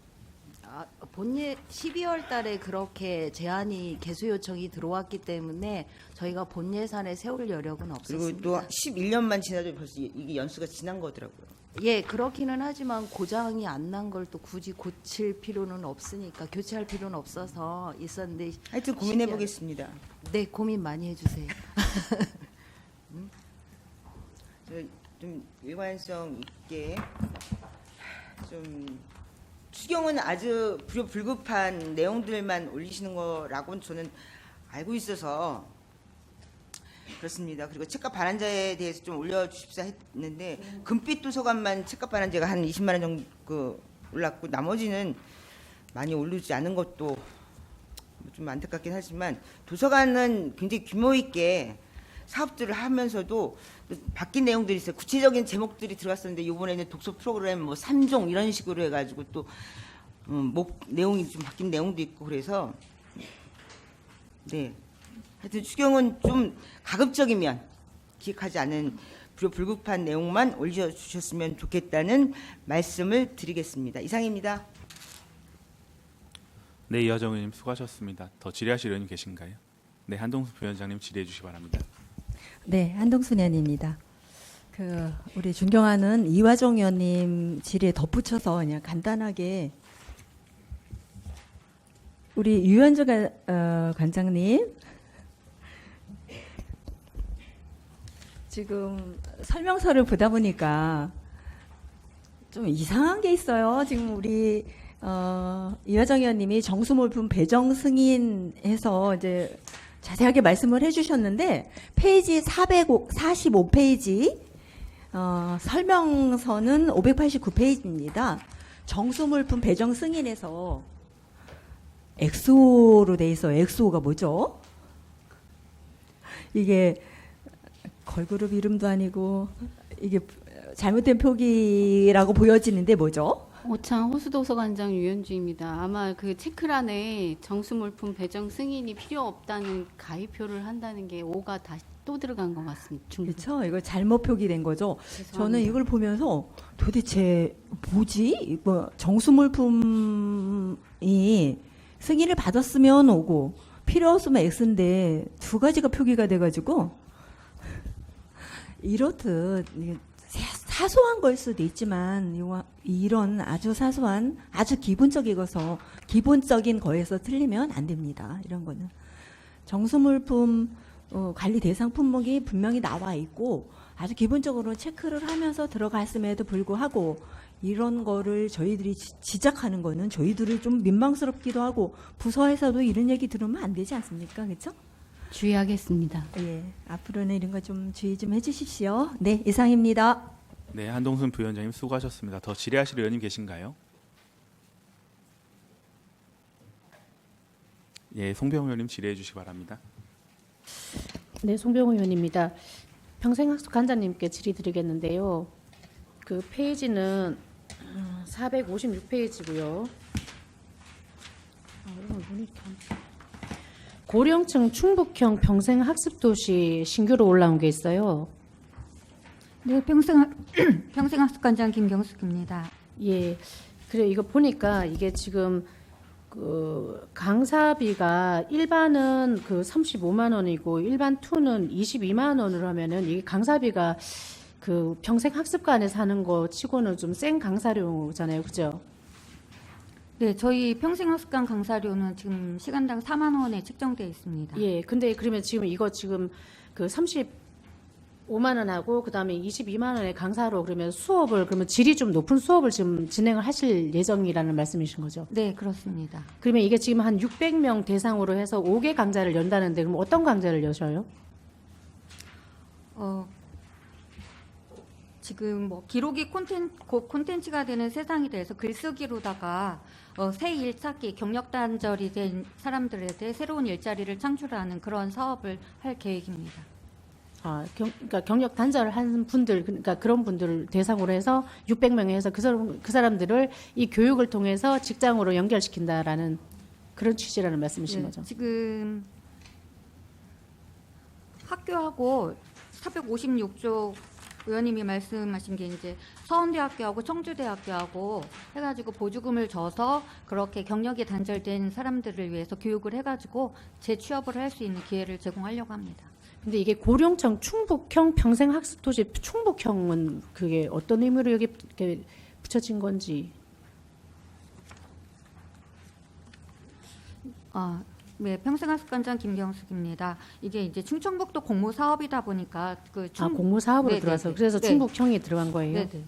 본예 12월 달에 그렇게 제안이 개수 요청이 들어왔기 때문에 저희가 본 예산에 세울 여력은 없었습니다. 그리고 또 11년만 지나도 벌써 이게 연수가 지난 거더라고요. 예, 그렇기는 하지만 고장이 안 난 걸 또 굳이 고칠 필요는 없으니까 교체할 필요는 없어서 있었는데 하여튼 고민해 보겠습니다. 네, 고민 많이 해주세요. 좀 일관성 있게 좀 추경은 아주 불급한 내용들만 올리시는 거라고는 저는 알고 있어서 그렇습니다. 그리고 책값 반환자에 대해서 좀 올려주십사 했는데 금빛 도서관만 책값 반환자가 한 20만 원 정도 올랐고 나머지는 많이 오르지 않은 것도 좀 안타깝긴 하지만 도서관은 굉장히 규모 있게 사업들을 하면서도 바뀐 내용들이 있어요. 구체적인 제목들이 들어갔었는데 이번에는 독서 프로그램 뭐 3종 이런 식으로 해가지고 또 내용이 좀 바뀐 내용도 있고 그래서 네 하여튼 추경은 좀 가급적이면 기획하지 않은 불급한 내용만 올려주셨으면 좋겠다는 말씀을 드리겠습니다. 이상입니다. 네, 이하정 의원님 수고하셨습니다. 더 질의하실 의원님 계신가요? 네, 한동수 부위원장님 질의해 주시기 바랍니다. 네, 한동순 의원입니다. 우리 존경하는 이화정 의원님 질의에 덧붙여서 그냥 간단하게 우리 유현주 관장님 지금 설명서를 보다 보니까 좀 이상한 게 있어요. 지금 우리 이화정 의원님이 정수물품 배정 승인해서 이제 자세하게 말씀을 해주셨는데 페이지 445페이지 설명서는 589페이지입니다. 정수물품 배정 승인에서 엑소로 돼 있어요. 엑소가 뭐죠? 이게 걸그룹 이름도 아니고 이게 잘못된 표기라고 보여지는데 뭐죠? 오창 호수도서관장 유현주입니다. 아마 그 체크란에 정수물품 배정 승인이 필요 없다는 가입표를 한다는 게 5가 또 들어간 것 같습니다. 중국. 그렇죠. 이거 잘못 표기된 거죠. 죄송합니다. 저는 이걸 보면서 도대체 뭐지? 이거 정수물품이 승인을 받았으면 오고 필요 없으면 X인데 두 가지가 표기가 돼가지고 이렇듯 이게 사소한 걸 수도 있지만 이런 아주 사소한 아주 기본적인 거에서 틀리면 안 됩니다. 이런 거는 정수물품 관리 대상 품목이 분명히 나와 있고 아주 기본적으로 체크를 하면서 들어갔음에도 불구하고 이런 거를 저희들이 지적하는 거는 저희들이 좀 민망스럽기도 하고 부서에서도 이런 얘기 들으면 안 되지 않습니까? 그렇죠? 주의하겠습니다. 예, 앞으로는 이런 거 좀 주의 좀 해주십시오. 네, 이상입니다. 네, 한동순 부위원장님 수고하셨습니다. 더 질의하실 의원님 계신가요? 예, 송병호 의원님 질의해 주시기 바랍니다. 네, 송병호 의원입니다. 평생학습관장님께 질의드리겠는데요. 그 페이지는 456페이지고요. 고령층 충북형 평생학습도시 신규로 올라온 게 있어요. 네, 평생학습관장 김경숙입니다. 예, 그래 이거 보니까 이게 지금 그 강사비가 일반은 그 35만 원이고 일반 2는 22만 원으로 하면은 이게 강사비가 그 평생학습관에서 하는 거 치고는 좀 센 강사료잖아요, 그죠? 네, 저희 평생학습관 강사료는 지금 시간당 4만 원에 책정되어 있습니다. 예, 근데 그러면 지금 이거 지금 그 35만 원하고 그다음에 22만 원의 강사로 그러면 수업을 그러면 질이 좀 높은 수업을 지금 진행을 하실 예정이라는 말씀이신 거죠? 네, 그렇습니다. 그러면 이게 지금 한 600명 대상으로 해서 5개 강좌를 연다는데 그럼 어떤 강좌를 여셔요? 지금 뭐 기록이 콘텐츠가 되는 세상이 돼서 글쓰기로다가 새 일찾기, 경력 단절이 된 사람들에 대해 새로운 일자리를 창출하는 그런 사업을 할 계획입니다. 그러니까 경력 단절을 한 분들, 그러니까 그런 분들을 대상으로 해서 600명에 해서 그 사람들을 이 교육을 통해서 직장으로 연결시킨다라는 그런 취지라는 말씀이신 네, 거죠? 지금 학교하고 456조 의원님이 말씀하신 게 이제 서원대학교하고 청주대학교하고 해가지고 보조금을 줘서 그렇게 경력이 단절된 사람들을 위해서 교육을 해가지고 재취업을 할 수 있는 기회를 제공하려고 합니다. 근데 이게 고령층 충북형 평생학습도시 충북형은 그게 어떤 의미로 여기 이렇게 붙여진 건지? 네, 평생학습관장 김경숙입니다. 이게 이제 충청북도 공모 사업이다 보니까 공모 사업으로 네네네. 들어와서 그래서 네. 충북형이 들어간 거예요. 네네.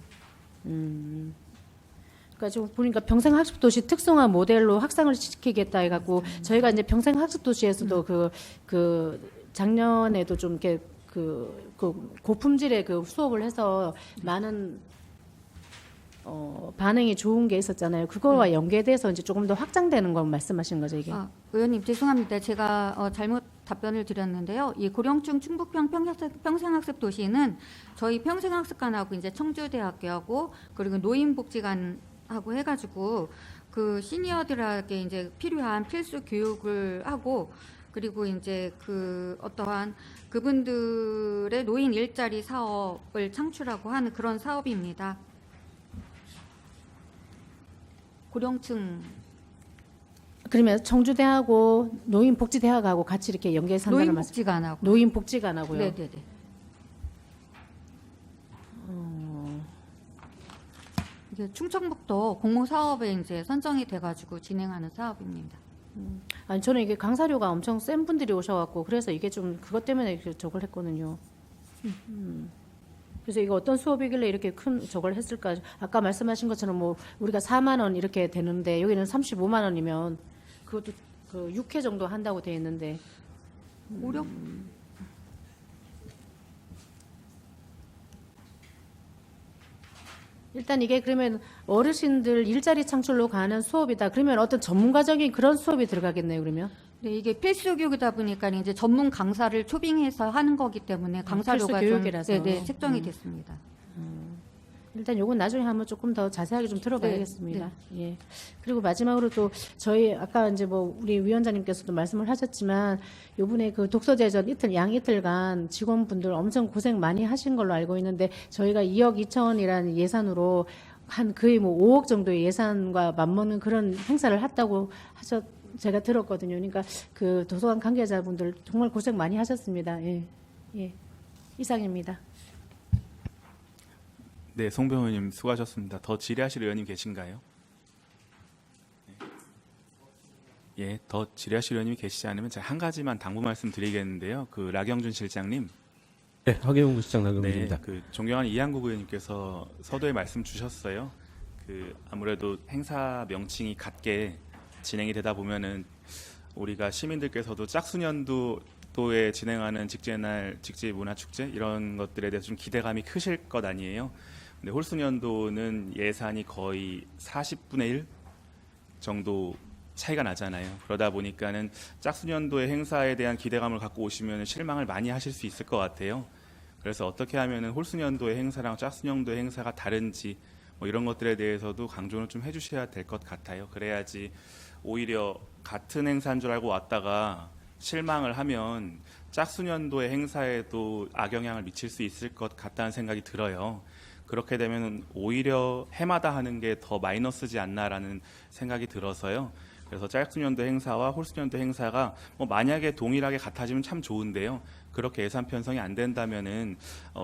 그러니까 지금 보니까 평생학습도시 특성화 모델로 확산을 시키겠다 해갖고 저희가 이제 평생학습도시에서도 그 작년에도 좀 이렇게 그 고품질의 그 수업을 해서 많은 반응이 좋은 게 있었잖아요. 그거와 연계돼서 이제 조금 더 확장되는 건 말씀하신 거죠, 이게? 의원님 죄송합니다. 제가 잘못 답변을 드렸는데요. 이 고령층 충북형 평생학습 도시는 저희 평생학습관하고 이제 청주대학교하고 그리고 노인복지관하고 해가지고 그 시니어들에게 이제 필요한 필수 교육을 하고 그리고 이제 그 어떠한 그분들의 노인 일자리 사업을 창출하고 하는 그런 사업입니다. 고령층. 그러면 청주대하고 노인복지대학하고 같이 이렇게 연계해서 한다는 말씀? 노인복지관하고. 노인복지관하고요. 네네네. 이게 충청북도 공모 사업에 이제 선정이 돼가지고 진행하는 사업입니다. 아니 저는 이게 강사료가 엄청 센 분들이 오셔갖고 그래서 이게 좀 그것 때문에 저걸 했거든요. 그래서 이거 어떤 수업이길래 이렇게 큰 저걸 했을까? 아까 말씀하신 것처럼 뭐 우리가 4만 원 이렇게 되는데 여기는 35만 원이면 그것도 그 6회 정도 한다고 돼 있는데. 일단 이게 그러면 어르신들 일자리 창출로 가는 수업이다. 그러면 어떤 전문가적인 그런 수업이 들어가겠네요, 그러면? 네, 이게 필수 교육이다 보니까 이제 전문 강사를 초빙해서 하는 거기 때문에 강사료가 필수 교육이라서. 좀 책정이 됐습니다. 일단 요건 나중에 한번 조금 더 자세하게 좀 들어봐야겠습니다. 예. 그리고 마지막으로 또 저희 아까 이제 뭐 우리 위원장님께서도 말씀을 하셨지만 요번에 그 독서제전 양이틀간 직원분들 엄청 고생 많이 하신 걸로 알고 있는데 저희가 2억 2천이라는 예산으로 한 거의 뭐 5억 정도의 예산과 맞먹는 그런 행사를 했다고 제가 들었거든요. 그러니까 그 도서관 관계자분들 정말 고생 많이 하셨습니다. 예. 예. 이상입니다. 네, 송병호 의원님 수고하셨습니다. 더 질의하실 의원님 계신가요? 예, 더 질의하실 의원님이 계시지 않으면 제가 한 가지만 당부 말씀드리겠는데요. 그 락영준 실장님, 네, 하계연구실장 네, 나경주입니다. 그 존경하는 이한국 의원님께서 서두에 말씀 주셨어요. 그 아무래도 행사 명칭이 같게 진행이 되다 보면은 우리가 시민들께서도 짝수년도에 진행하는 직제날 직지문화축제 이런 것들에 대해서 좀 기대감이 크실 것 아니에요. 근데 홀수년도는 예산이 거의 40분의 1 정도 차이가 나잖아요. 그러다 보니까는 짝수년도의 행사에 대한 기대감을 갖고 오시면 실망을 많이 하실 수 있을 것 같아요. 그래서 어떻게 하면은 홀수년도의 행사랑 짝수년도의 행사가 다른지 뭐 이런 것들에 대해서도 강조를 좀 해주셔야 될 것 같아요. 그래야지 오히려 같은 행사인 줄 알고 왔다가 실망을 하면 짝수년도의 행사에도 악영향을 미칠 수 있을 것 같다는 생각이 들어요. 그렇게 되면 오히려 해마다 하는 게 더 마이너스지 않나라는 생각이 들어서요. 그래서 짝수년도 행사와 홀수년도 행사가 뭐 만약에 동일하게 같아지면 참 좋은데요. 그렇게 예산 편성이 안 된다면은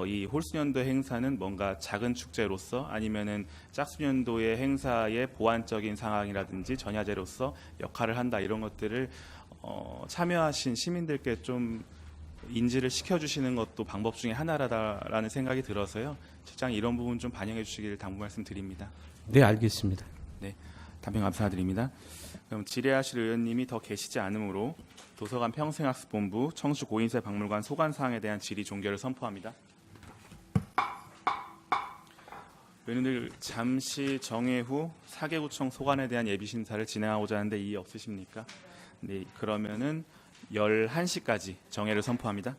이 홀수년도 행사는 뭔가 작은 축제로서 아니면은 짝수년도의 행사의 보완적인 상황이라든지 전야제로서 역할을 한다 이런 것들을 참여하신 시민들께 좀 인지를 시켜주시는 것도 방법 중에 하나라는 생각이 들어서요. 실장님 이런 부분 좀 반영해 주시길 당부 말씀드립니다. 네, 알겠습니다. 네, 답변 감사드립니다. 그럼 질의하실 의원님이 더 계시지 않으므로 도서관 평생학습본부 청주 고인세 박물관 소관 사항에 대한 질의 종결을 선포합니다. 의원님들 잠시 정회 후 사개구청 소관에 대한 예비 심사를 진행하고자 하는데 이의 없으십니까? 네, 그러면은 11시까지 정회를 선포합니다.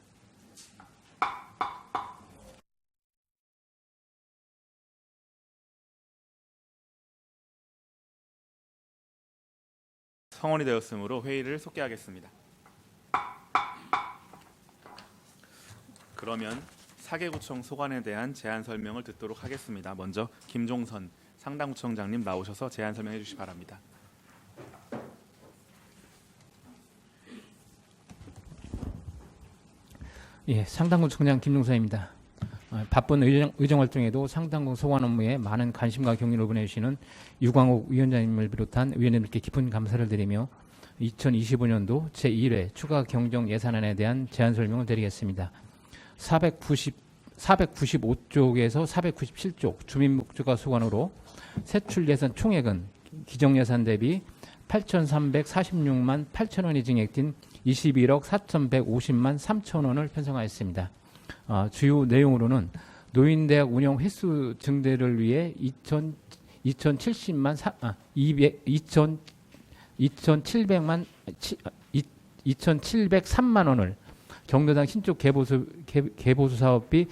성원이 되었으므로 회의를 속개하겠습니다. 그러면 사개구청 소관에 대한 제안 설명을 듣도록 하겠습니다. 먼저 김종선 상당구청장님 나오셔서 제안 설명해 주시기 바랍니다. 예, 상당구청장 김종선입니다. 바쁜 의정 활동에도 상당구 소관 업무에 많은 관심과 격려를 보내주시는 유광옥 위원장님을 비롯한 위원님들께 깊은 감사를 드리며 2025년도 제1회 추가 경정 예산안에 대한 제안 설명을 드리겠습니다. 495쪽에서 497쪽 주민목적화 소관으로 세출 예산 총액은 기정 예산 대비 8,346만 8천 원이 증액된 21억 4,150만 3천 원을 편성하였습니다. 주요 내용으로는 노인대학 운영 횟수 증대를 위해 2,703만 원을 경로당 신축 개보수 사업비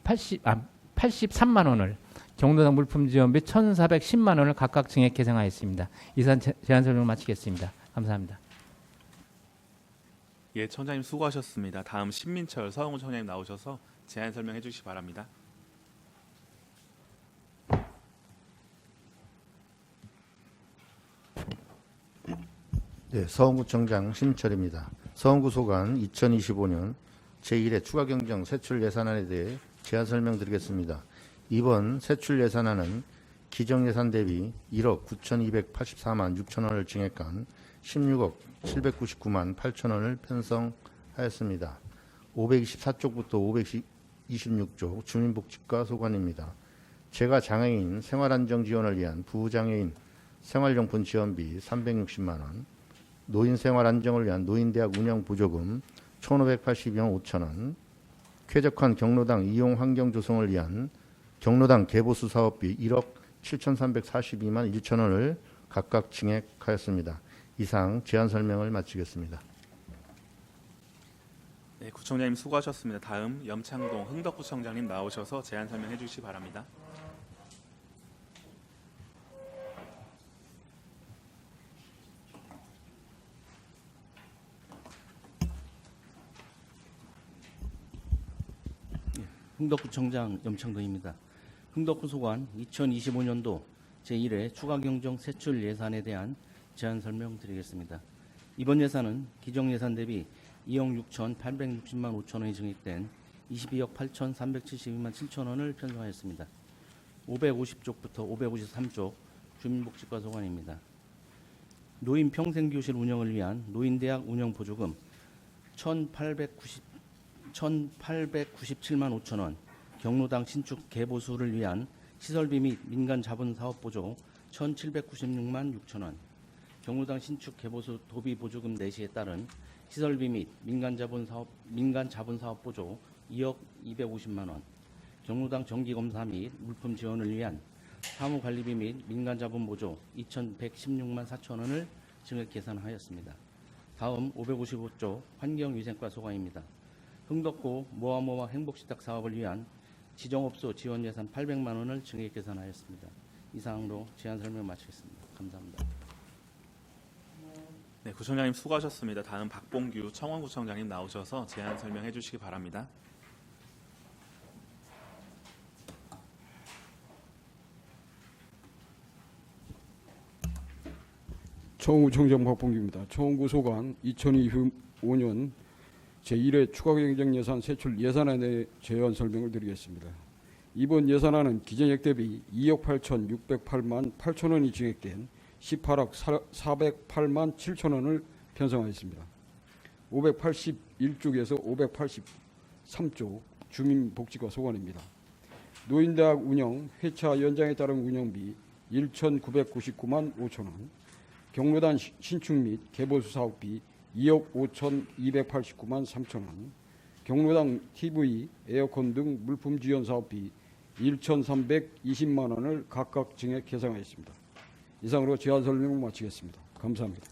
83만 원을 경로당 물품 지원비 1,410만 원을 각각 증액 계상하였습니다. 이상 제안 설명을 마치겠습니다. 감사합니다. 예, 청장님 수고하셨습니다. 다음 신민철 서영훈 청장님 나오셔서 제안 설명해 주시기 바랍니다. 네, 서원구청장 신민철입니다. 서원구 소관 2025년 제1회 추가 경정 세출 예산안에 대해 제안 설명드리겠습니다. 이번 세출 예산안은 기정 예산 대비 1억 9,284만 6천 원을 증액한 16억 799만 8천 원을 편성하였습니다. 524쪽부터 526쪽 주민복지과 소관입니다. 제가 장애인 생활안정 지원을 위한 부장애인 생활용품 지원비 360만 원, 노인 생활 안정을 위한 노인대학 운영 보조금 1,582만 5천 원, 쾌적한 경로당 이용 환경 조성을 위한 경로당 개보수 사업비 1억 7,342만 1천 원을 각각 증액하였습니다. 이상 제안 설명을 마치겠습니다. 네, 구청장님 수고하셨습니다. 다음 염창동 흥덕구청장님 나오셔서 제안 설명해 주시기 바랍니다. 흥덕구청장 염창동입니다. 흥덕구 소관 2025년도 제1회 추가경정 세출 예산에 대한 제안 설명드리겠습니다. 이번 예산은 기정 예산 대비 2억 6,860만 5천 원이 증액된 22억 8,372만 7천 원을 편성하였습니다. 550쪽부터 553쪽 주민복지과 소관입니다. 노인 평생교실 운영을 위한 노인대학 운영보조금 1,897만 5천 원, 경로당 신축 개보수를 위한 시설비 및 민간 자본 사업 보조 1,796만 6천 원, 경로당 신축 개보수 도비 보조금 내시에 따른 시설비 및 민간 자본 사업 보조 2억 250만 원, 경로당 정기 검사 및 물품 지원을 위한 사무 관리비 및 민간 자본 보조 2,116만 4천 원을 증액 계산하였습니다. 다음 555조 환경위생과 소관입니다. 흥덕구 모아모아 행복식탁 사업을 위한 지정업소 지원 예산 800만 원을 증액 계산하였습니다. 이상으로 제안 설명 마치겠습니다. 감사합니다. 네, 구청장님 수고하셨습니다. 다음 박봉규 청원구청장님 나오셔서 제안 설명해 주시기 바랍니다. 청원구청장 박봉규입니다. 청원구 소관 2025년 제1회 추가경정 예산 세출 예산안의 제안 설명을 드리겠습니다. 이번 예산안은 기정액 대비 2억 8,608만 8천 원이 증액된 18억 408만 7천 원을 편성하였습니다. 581쪽에서 583쪽 주민복지과 소관입니다. 노인대학 운영 회차 연장에 따른 운영비 1,999만 5천 원, 경로단 신축 및 개보수 사업비 2억 5,289만 3천 원, 경로당 TV, 에어컨 등 물품 지원 사업비 1,320만 원을 각각 증액 계상하였습니다. 이상으로 제안 설명을 마치겠습니다. 감사합니다.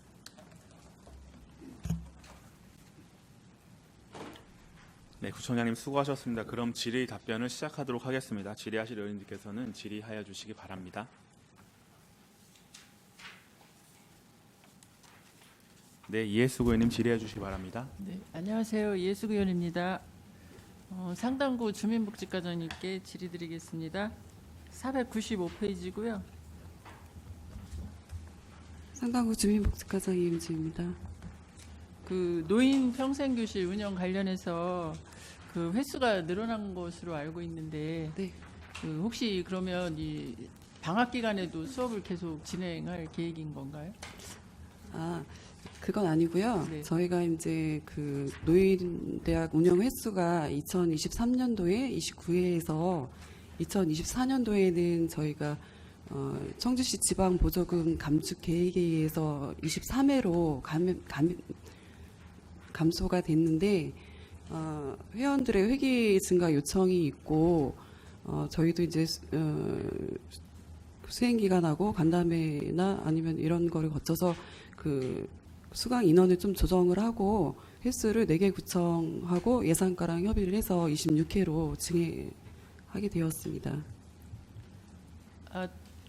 네, 구청장님 수고하셨습니다. 그럼 질의 답변을 시작하도록 하겠습니다. 질의하실 의원님께서는 질의하여 주시기 바랍니다. 네, 이해숙 의원님 질의해 주시기 바랍니다. 네, 안녕하세요. 이해숙 의원입니다. 상당구 주민복지과장님께 질의드리겠습니다. 495페이지고요. 상당구 주민복지과장 이은주입니다. 그 노인 평생교실 운영 관련해서 그 횟수가 늘어난 것으로 알고 있는데, 네. 그 혹시 그러면 이 방학 기간에도 수업을 계속 진행할 계획인 건가요? 아, 그건 아니고요. 네. 저희가 이제 그 노인대학 운영 횟수가 2023년도에 29회에서 2024년도에는 저희가 청주시 지방 보조금 감축 계획에 의해서 23회로 감소가 됐는데 회원들의 회계 증가 요청이 있고 저희도 이제 수행 기간하고 간담회나 아니면 이런 거를 거쳐서 그 수강 인원을 좀 조정을 하고 횟수를 4개 구청하고 예산과랑 협의를 해서 26회로 증액하게 되었습니다. 아,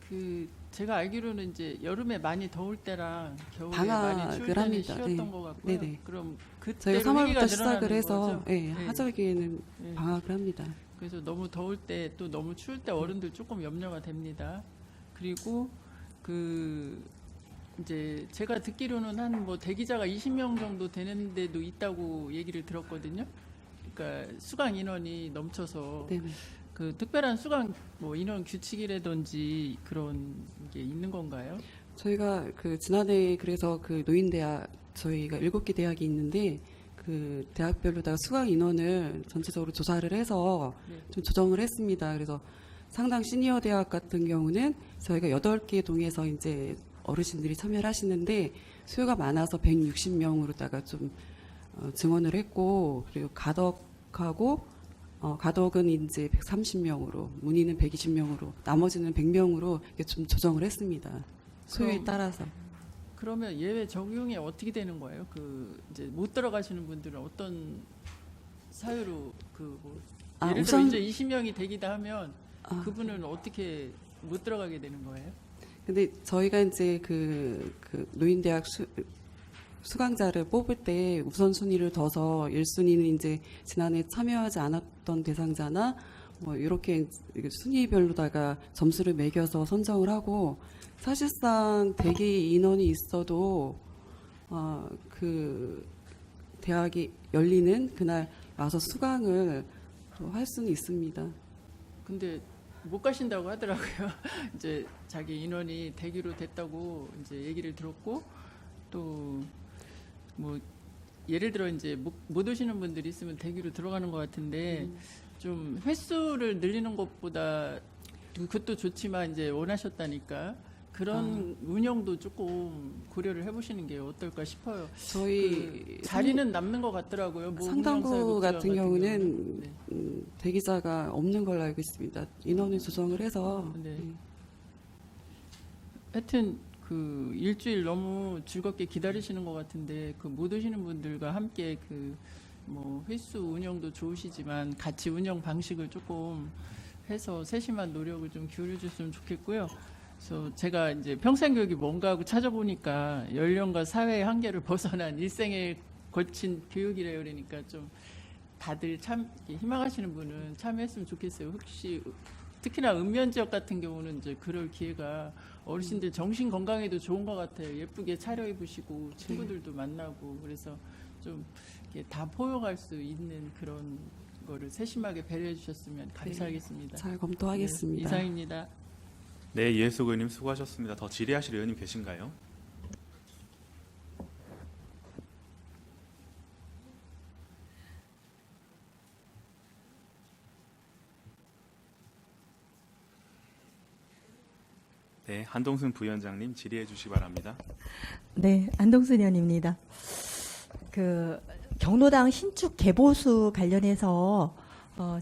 그 제가 알기로는 이제 여름에 많이 더울 때랑 겨울에 방학을 많이 추울 때는 합니다. 쉬었던 네. 것 같고요. 네네. 그럼 그때 저희가 3월부터 시작을 늘어나는 해서 거죠? 네, 네. 하절기에는 네. 방학을 합니다. 그래서 너무 더울 때 또 너무 추울 때 어른들 조금 염려가 됩니다. 그리고 그 이제 제가 듣기로는 한 뭐 대기자가 20명 정도 되는 데도 있다고 얘기를 들었거든요. 그러니까 수강 인원이 넘쳐서 네네. 그 특별한 수강 뭐 인원 규칙이라든지 그런 게 있는 건가요? 저희가 그 지난해 그래서 그 노인대학 저희가 7개 대학이 있는데 그 대학별로다가 수강 인원을 전체적으로 조사를 해서 네. 좀 조정을 했습니다. 그래서 상당 시니어 대학 같은 경우는 저희가 8개 동에서 이제 어르신들이 참여를 하시는데 수요가 많아서 160명으로다가 좀 증원을 했고, 그리고 가덕하고 가덕은 이제 130명으로, 문의는 120명으로, 나머지는 100명으로 이렇게 좀 조정을 했습니다. 수요에 따라서. 그러면 예외 적용이 어떻게 되는 거예요? 그 이제 못 들어가시는 분들은 어떤 사유로 그 아, 예를 우선- 들어 이제 20명이 대기다 하면 그분은 어떻게 못 들어가게 되는 거예요? 근데 저희가 이제 그 노인대학 수강자를 뽑을 때 우선순위를 둬서 1순위는 이제 지난해 참여하지 않았던 대상자나 뭐 이렇게 순위별로다가 점수를 매겨서 선정을 하고, 사실상 대기 인원이 있어도 그 대학이 열리는 그날 와서 수강을 할 수는 있습니다. 근데 못 가신다고 하더라고요. 이제 자기 인원이 대기로 됐다고 이제 얘기를 들었고, 또 뭐 예를 들어 이제 못 오시는 분들이 있으면 대기로 들어가는 것 같은데 좀 횟수를 늘리는 것보다 그것도 좋지만 이제 원하셨다니까 그런 운영도 조금 고려를 해보시는 게 어떨까 싶어요. 저희 자리는 남는 것 같더라고요. 뭐 상당부 운영사회 같은 경우는 네. 대기자가 없는 걸로 알고 있습니다. 인원을 조정을 해서. 네. 하여튼 그 일주일 너무 즐겁게 기다리시는 것 같은데 그 못 오시는 분들과 함께 그 뭐 횟수 운영도 좋으시지만 같이 운영 방식을 조금 해서 세심한 노력을 좀 기울여 줬으면 좋겠고요. 그래서 제가 이제 평생교육이 뭔가 하고 찾아보니까 연령과 사회의 한계를 벗어난 일생에 걸친 교육이래요. 그러니까 좀 다들 참 희망하시는 분은 참여했으면 좋겠어요. 혹시 특히나 읍면 지역 같은 경우는 이제 그럴 기회가 어르신들 정신 건강에도 좋은 것 같아요. 예쁘게 차려입으시고 친구들도 만나고 그래서 좀 이렇게 다 포용할 수 있는 그런 거를 세심하게 배려해 주셨으면 감사하겠습니다. 잘 검토하겠습니다. 네, 이상입니다. 네, 이혜숙 의원님 수고하셨습니다. 더 질의하실 의원님 계신가요? 네, 한동순 부위원장님 질의해 주시기 바랍니다. 네, 안동순 의원입니다. 그 경로당 신축 개보수 관련해서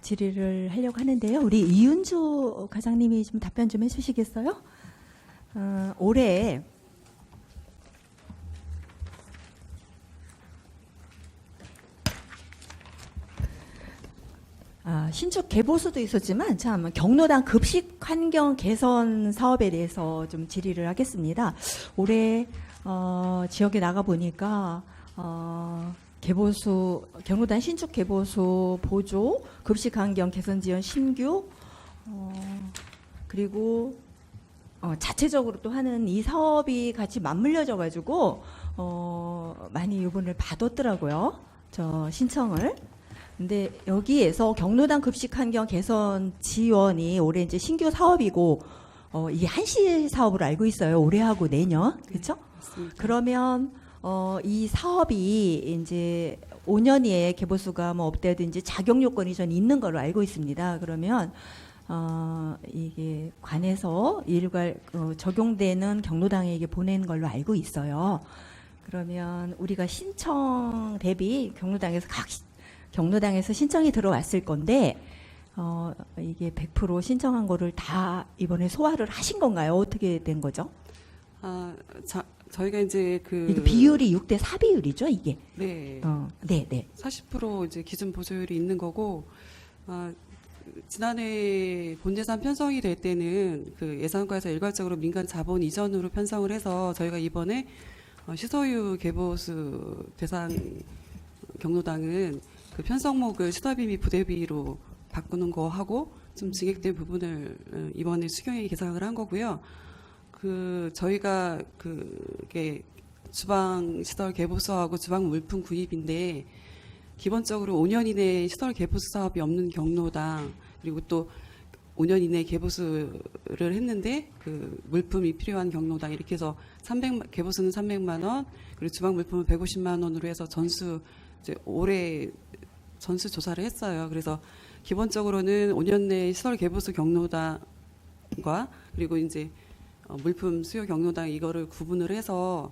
질의를 하려고 하는데요. 우리 이윤주 과장님이 좀 답변 좀 해주시겠어요? 올해 신축 개보수도 있었지만 참 경로당 급식 환경 개선 사업에 대해서 좀 질의를 하겠습니다. 올해 지역에 나가 보니까 개보수 경로당 신축 개보수 보조 급식 환경 개선 지원 신규 그리고 자체적으로 또 하는 이 사업이 같이 맞물려져 가지고 많이 요번을 받았더라고요. 저 신청을. 근데 여기에서 경로당 급식 환경 개선 지원이 올해 이제 신규 사업이고 이게 한시 사업으로 알고 있어요. 올해하고 내년. 그렇죠? 그러면 이 사업이 이제 5년 이에 개보수가 뭐 없대든지 자격 요건이 전 있는 걸로 알고 있습니다. 그러면 이게 관에서 일괄 적용되는 경로당에게 보내는 걸로 알고 있어요. 그러면 우리가 신청 대비 경로당에서 신청이 들어왔을 건데 이게 100% 신청한 거를 다 이번에 소화를 하신 건가요? 어떻게 된 거죠? 저희가 이제 이게 비율이 6대 4 비율이죠, 이게. 네. 네. 40% 이제 기준 보조율이 있는 거고, 지난해 본예산 편성이 될 때는 그 예산과에서 일괄적으로 민간 자본 이전으로 편성을 해서 저희가 이번에 시소유 개보수 대상 경로당은 그 편성목을 시설비 및 부대비로 바꾸는 거 하고 좀 증액된 부분을 이번에 수경에 계상을 한 거고요. 저희가 그게 주방 시설 개보수하고 주방 물품 구입인데 기본적으로 5년 이내 시설 개보수 사업이 없는 경로당 그리고 또 5년 이내 개보수를 했는데 그 물품이 필요한 경로당 이렇게 해서 개보수는 300만 원 그리고 주방 물품은 150만 원으로 해서 이제 올해 전수 조사를 했어요. 그래서 기본적으로는 5년 내 시설 개보수 경로당과 그리고 이제 물품 수요 경로당 이거를 구분을 해서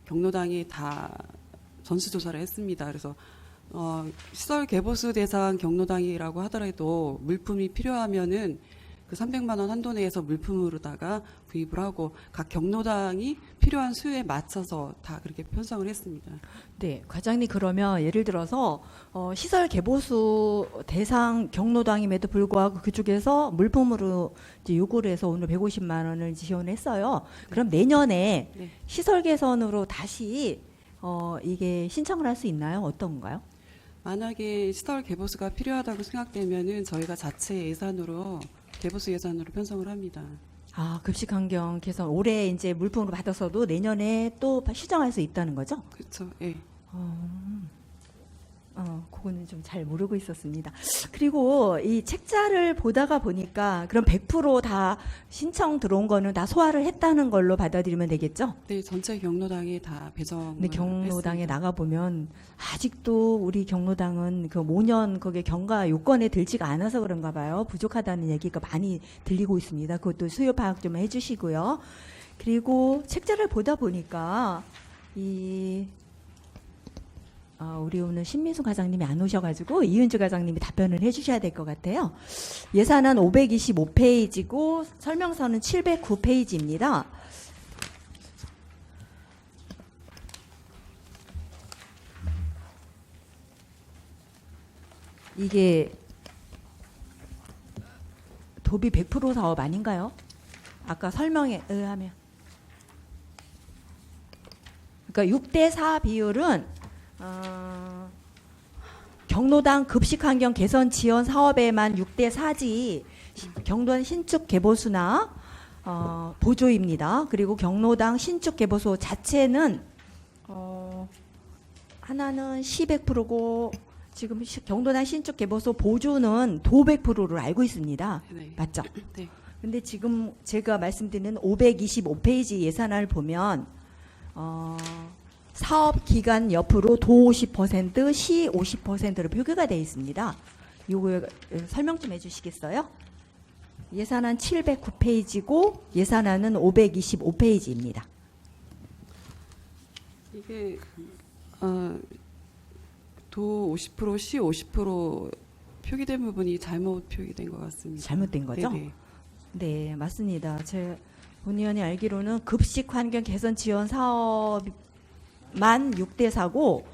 경로당이 다 전수 조사를 했습니다. 그래서 시설 개보수 대상 경로당이라고 하더라도 물품이 필요하면은 그 300만 원 한도 내에서 물품으로다가 구입을 하고 각 경로당이 필요한 수요에 맞춰서 다 그렇게 편성을 했습니다. 네, 과장님 그러면 예를 들어서 시설 개보수 대상 경로당임에도 불구하고 그쪽에서 물품으로 이제 요구를 해서 오늘 150만 원을 지원했어요. 그럼 내년에 네. 시설 개선으로 다시 이게 신청을 할 수 있나요? 어떤가요? 만약에 시설 개보수가 필요하다고 생각되면은 저희가 자체 예산으로 개보수 예산으로 편성을 합니다. 아, 급식 환경 개선 올해 이제 물품으로 받아서도 내년에 또 시정할 수 있다는 거죠? 그렇죠. 예. 그거는 좀 잘 모르고 있었습니다. 그리고 이 책자를 보다가 보니까 그럼 100% 신청 들어온 거는 다 소화를 했다는 걸로 받아들이면 되겠죠? 네, 전체 경로당에 다 배정. 근데 경로당에 나가 보면 아직도 우리 경로당은 그 5년 거기에 경과 요건에 들지가 않아서 그런가 봐요. 부족하다는 얘기가 많이 들리고 있습니다. 그것도 수요 파악 좀 해주시고요. 그리고 책자를 보다 보니까 우리 오늘 신민수 과장님이 안 오셔가지고 이은주 과장님이 답변을 해주셔야 될 것 같아요. 예산안 525페이지고 설명서는 709페이지입니다. 이게 도비 100% 사업 아닌가요? 아까 설명에 의하면. 그러니까 6대4 비율은 경로당 급식환경 개선 지원 사업에만 6대4지 경로당 신축 개보수나 보조입니다. 그리고 경로당 신축 개보수 자체는 하나는 100%고 지금 경로당 신축 개보수 보조는 도 100%를 알고 있습니다. 네. 맞죠? 네. 근데 지금 제가 말씀드리는 525페이지 예산안을 보면 사업 기간 옆으로 도 50%, 시 50%로 표기가 되어 있습니다. 요거 설명 좀 해주시겠어요? 예산안 709페이지고 예산안은 525페이지입니다. 이게 도 50%, 시 50% 표기된 부분이 잘못 표기된 것 같습니다. 잘못된 거죠? 네네. 네, 맞습니다. 제 본의원이 알기로는 급식 환경 개선 지원 사업만 6대4고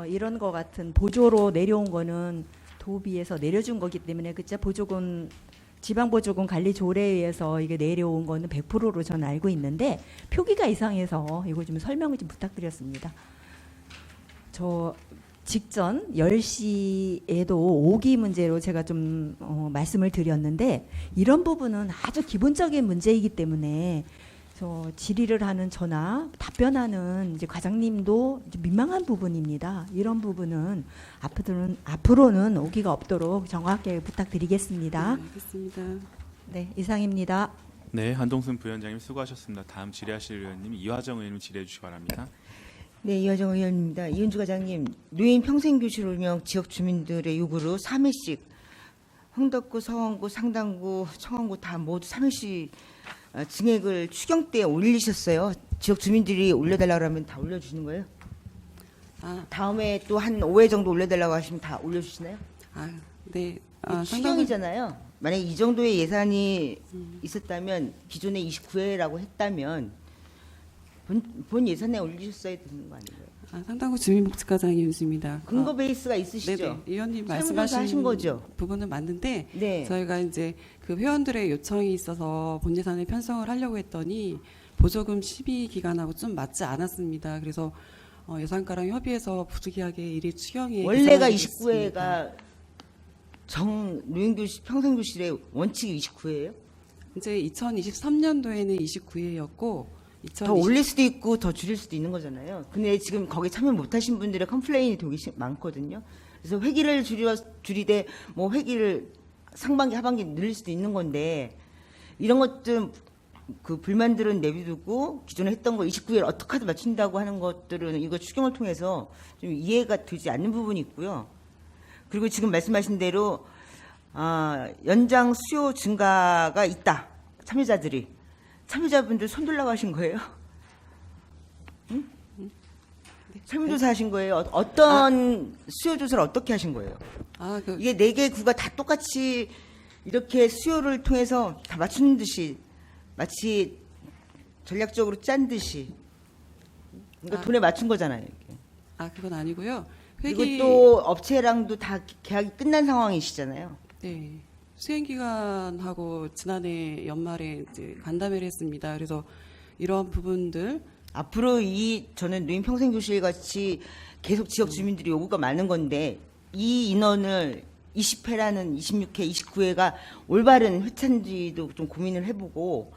이런 거 같은 보조로 내려온 거는 도비에서 내려준 거기 때문에 그죠? 보조금 지방보조금 관리 조례에 의해서 이게 내려온 거는 100%로 저는 알고 있는데 표기가 이상해서 이거 좀 설명을 좀 부탁드렸습니다. 저 직전 10시에도 오기 문제로 제가 좀 말씀을 드렸는데 이런 부분은 아주 기본적인 문제이기 때문에 저 질의를 하는 저나 답변하는 이제 과장님도 좀 민망한 부분입니다. 이런 부분은 앞으로는 오기가 없도록 정확하게 부탁드리겠습니다. 네, 알겠습니다. 네, 이상입니다. 네, 한동순 부위원장님 수고하셨습니다. 다음 질의하실 의원님 이화정 의원님 질의해 주시기 바랍니다. 네, 이화정 의원입니다. 이은주 과장님, 노인 평생교실 운영 지역 주민들의 요구로 3회씩 흥덕구, 서원구, 상당구, 청원구 다 모두 3회씩 증액을 추경대에 올리셨어요. 지역 주민들이 올려달라고 하면 다 올려주시는 거예요? 다음에 또 한 5회 정도 올려달라고 하시면 다 올려주시나요? 네. 추경이잖아요. 만약에 이 정도의 예산이 있었다면 기존에 29회라고 했다면 본 예산에 올리셨어야 되는 거 아닌가요? 상당구 주민복지과장 이은수입니다. 근거 베이스가 있으시죠? 네네. 의원님 설문조사 말씀하신 하신 거죠? 부분은 맞는데 네. 저희가 이제 그 회원들의 요청이 있어서 본 예산에 편성을 하려고 했더니 보조금 시비 기간하고 좀 맞지 않았습니다. 그래서 예산가랑 협의해서 부득이하게 일일 추경에 원래가 계산하게 됐습니다. 29회가 노인교실 평생교실의 원칙이 29회예요? 이제 2023년도에는 29회였고 더 올릴 수도 있고 더 줄일 수도 있는 거잖아요. 근데 지금 거기 참여 못하신 분들의 컴플레인이 되게 많거든요. 그래서 회기를 줄이되 뭐 회기를 상반기 하반기 늘릴 수도 있는 건데 이런 것들은 그 불만들은 내비두고 기존에 했던 거 29일 어떻게 하든 맞춘다고 하는 것들은 이거 추경을 통해서 좀 이해가 되지 않는 부분이 있고요. 그리고 지금 말씀하신 대로 연장 수요 증가가 있다. 참여자분들 손 들라고 하신 거예요? 응? 설문조사 하신 거예요? 어떤 수요 조사를 어떻게 하신 거예요? 이게 4개 구가 다 똑같이 이렇게 수요를 통해서 다 맞추는 듯이 마치 전략적으로 짠 듯이 그러니까 돈에 맞춘 거잖아요. 이게. 그건 아니고요. 그리고 또 업체랑도 다 계약이 끝난 상황이시잖아요. 네. 수행 기간하고 지난해 연말에 이제 간담회를 했습니다. 그래서 이런 부분들 앞으로 저는 노인 평생교실 같이 계속 지역 주민들이 요구가 많은 건데 이 인원을 20회라는 26회, 29회가 올바른 회차인지도 좀 고민을 해보고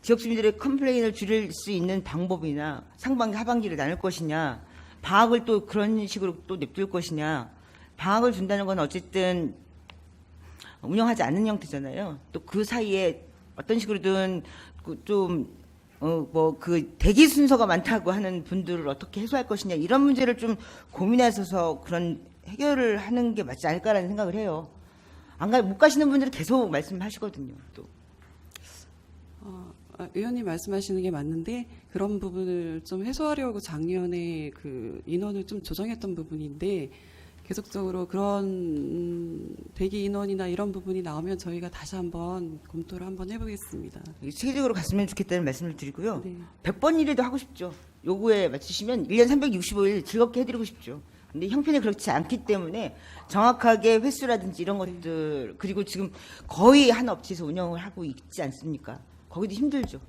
지역 주민들의 컴플레인을 줄일 수 있는 방법이나 상반기, 하반기를 나눌 것이냐, 방학을 또 그런 식으로 또 냅둘 것이냐. 방학을 준다는 건 어쨌든 운영하지 않는 형태잖아요. 또 그 사이에 어떤 식으로든 그 대기 순서가 많다고 하는 분들을 어떻게 해소할 것이냐 이런 문제를 좀 고민하셔서 그런 해결을 하는 게 맞지 않을까라는 생각을 해요. 못 가시는 분들은 계속 말씀하시거든요. 또. 의원님 말씀하시는 게 맞는데 그런 부분을 좀 해소하려고 작년에 그 인원을 좀 조정했던 부분인데 계속적으로 그런 대기 인원이나 이런 부분이 나오면 저희가 다시 한번 검토를 한번 해보겠습니다. 체계적으로 갔으면 좋겠다는 말씀을 드리고요. 네. 100번 일이라도 하고 싶죠. 요구에 맞추시면 1년 365일 즐겁게 해드리고 싶죠. 근데 형편이 그렇지 않기 때문에 정확하게 횟수라든지 이런 것들 그리고 지금 거의 한 업체에서 운영을 하고 있지 않습니까? 거기도 힘들죠.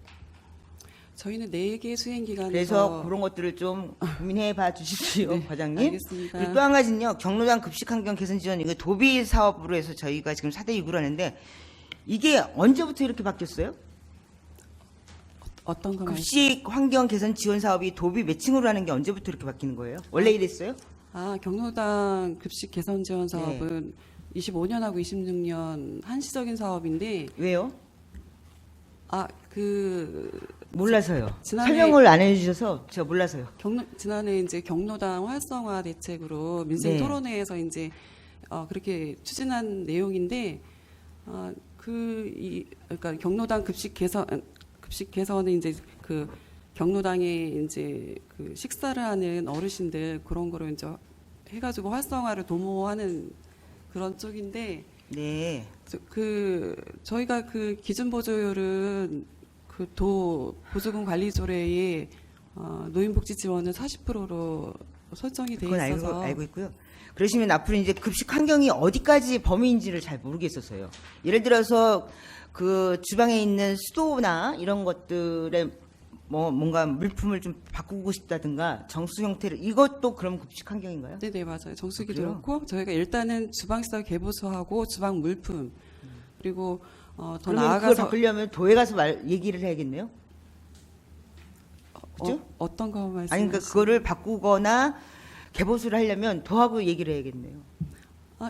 저희는 4개 수행 기간에서 그래서 그런 것들을 좀 고민해 봐 주십시오, 네, 과장님. 알겠습니다. 그리고 또 한 가지는요. 경로당 급식 환경 개선 지원 이거 도비 사업으로 해서 저희가 지금 4대 6을 하는데 이게 언제부터 이렇게 바뀌었어요? 어떤 거 급식 환경 개선 지원 사업이 도비 매칭으로 하는 게 언제부터 이렇게 바뀌는 거예요? 원래 이랬어요? 경로당 급식 개선 지원 사업은 25년하고 26년 한시적인 사업인데 왜요? 몰라서요. 지난해- 설명을 안 해주셔서 제가 몰라서요. 지난해 이제 경로당 활성화 대책으로 민생 네. 토론회에서 이제 그렇게 추진한 내용인데 그러니까 경로당 급식 개선은 이제 그 경로당에 이제 그 식사를 하는 어르신들 그런 거를 이제 해가지고 활성화를 도모하는 그런 쪽인데. 네. 저희가 그 기준 보조율은 그 도 보조금 관리 조례에 노인복지 지원은 40%로 설정이 돼 그건 있어서 알고 있고요. 그러시면 앞으로 이제 급식 환경이 어디까지 범위인지를 잘 모르겠어서요. 예를 들어서 그 주방에 있는 수도나 이런 것들에 뭔가 물품을 좀 바꾸고 싶다든가 정수 형태를 이것도 그럼 급식 환경인가요? 네네 맞아요. 정수기도 그래요? 그렇고 저희가 일단은 주방시설 개보수하고 주방 물품 그리고 더 그러면 나아가서 그걸 바꾸려면 도에 가서 얘기를 해야겠네요. 그죠? 어떤 거 말씀? 아니 그러니까 그거를 바꾸거나 개보수를 하려면 도하고 얘기를 해야겠네요.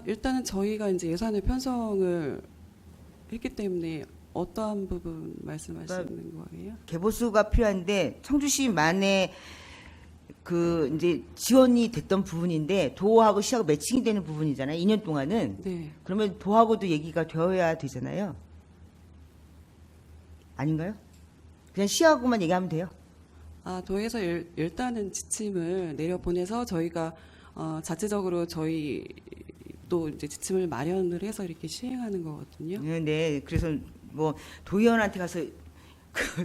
일단은 저희가 이제 예산을 편성을 했기 때문에 어떠한 부분 말씀하시는 거예요? 개보수가 필요한데 청주시만의 그 이제 지원이 됐던 부분인데 도하고 시하고 매칭이 되는 부분이잖아요. 2년 동안은. 네. 그러면 도하고도 얘기가 되어야 되잖아요. 아닌가요? 그냥 시하고만 얘기하면 돼요. 도에서 일단은 지침을 내려보내서 저희가 자체적으로 저희 또 이제 지침을 마련을 해서 이렇게 시행하는 거거든요. 네, 그래서 뭐 도의원한테 가서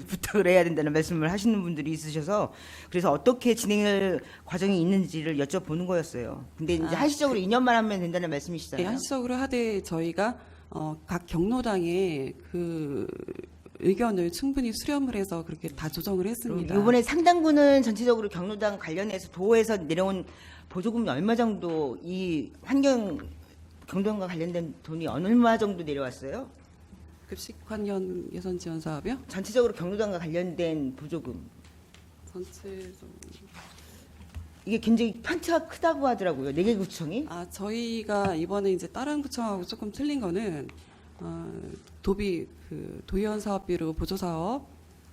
부탁을 해야 된다는 말씀을 하시는 분들이 있으셔서 그래서 어떻게 진행할 과정이 있는지를 여쭤보는 거였어요. 근데 이제 한시적으로 2년만 하면 된다는 말씀이시잖아요. 네, 한시적으로 하되 저희가 각 경로당에 그 의견을 충분히 수렴을 해서 그렇게 다 조정을 했습니다. 이번에 상당분은 전체적으로 경로당 관련해서 도에서 내려온 보조금이 얼마 정도 이 환경 경로당과 관련된 돈이 얼마 정도 내려왔어요? 급식 환경 개선 지원 사업이요? 전체적으로 경로당과 관련된 보조금. 전체적으로 이게 굉장히 편차가 크다고 하더라고요. 4개 구청이. 저희가 이번에 이제 다른 구청하고 조금 틀린 거는 도비 그 도의원 사업비로 보조 사업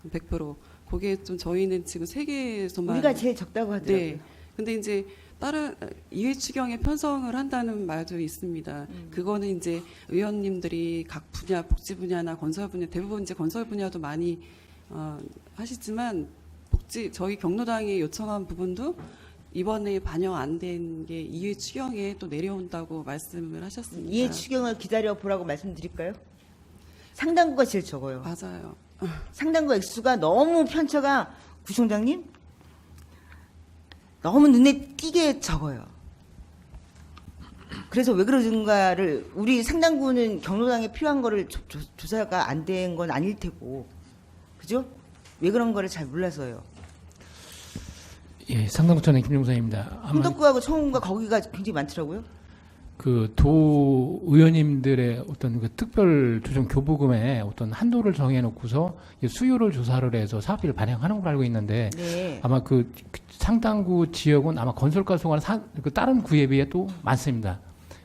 100% 그게 좀 저희는 지금 3개에서만 우리가 제일 적다고 하더라고요. 네. 근데 이제 다른 이해 추경에 편성을 한다는 말도 있습니다. 그거는 이제 의원님들이 각 분야 복지 분야나 건설 분야 대부분 이제 건설 분야도 많이 하시지만 저희 경로당에 요청한 부분도 이번에 반영 안 된 게 이해 추경에 또 내려온다고 말씀을 하셨습니다. 이해 추경을 기다려 보라고 말씀드릴까요? 상당구가 제일 적어요. 맞아요. 상당구 액수가 너무 편차가 구청장님 너무 눈에 띄게 적어요. 그래서 왜 그러는가를 우리 상당구는 경로당에 필요한 거를 조사가 안 된 건 아닐 테고 그죠? 왜 그런 거를 잘 몰라서요. 예, 상당구청의 김종사입니다. 아마 흥덕구하고 청운과 거기가 굉장히 많더라고요. 그 도 의원님들의 어떤 그 특별 조정 교부금에 어떤 한도를 정해놓고서 이 수요를 조사를 해서 사업비를 발행하는 걸로 알고 있는데 네. 아마 그 상당구 지역은 아마 건설가 수가 그 다른 구에 비해 또 많습니다.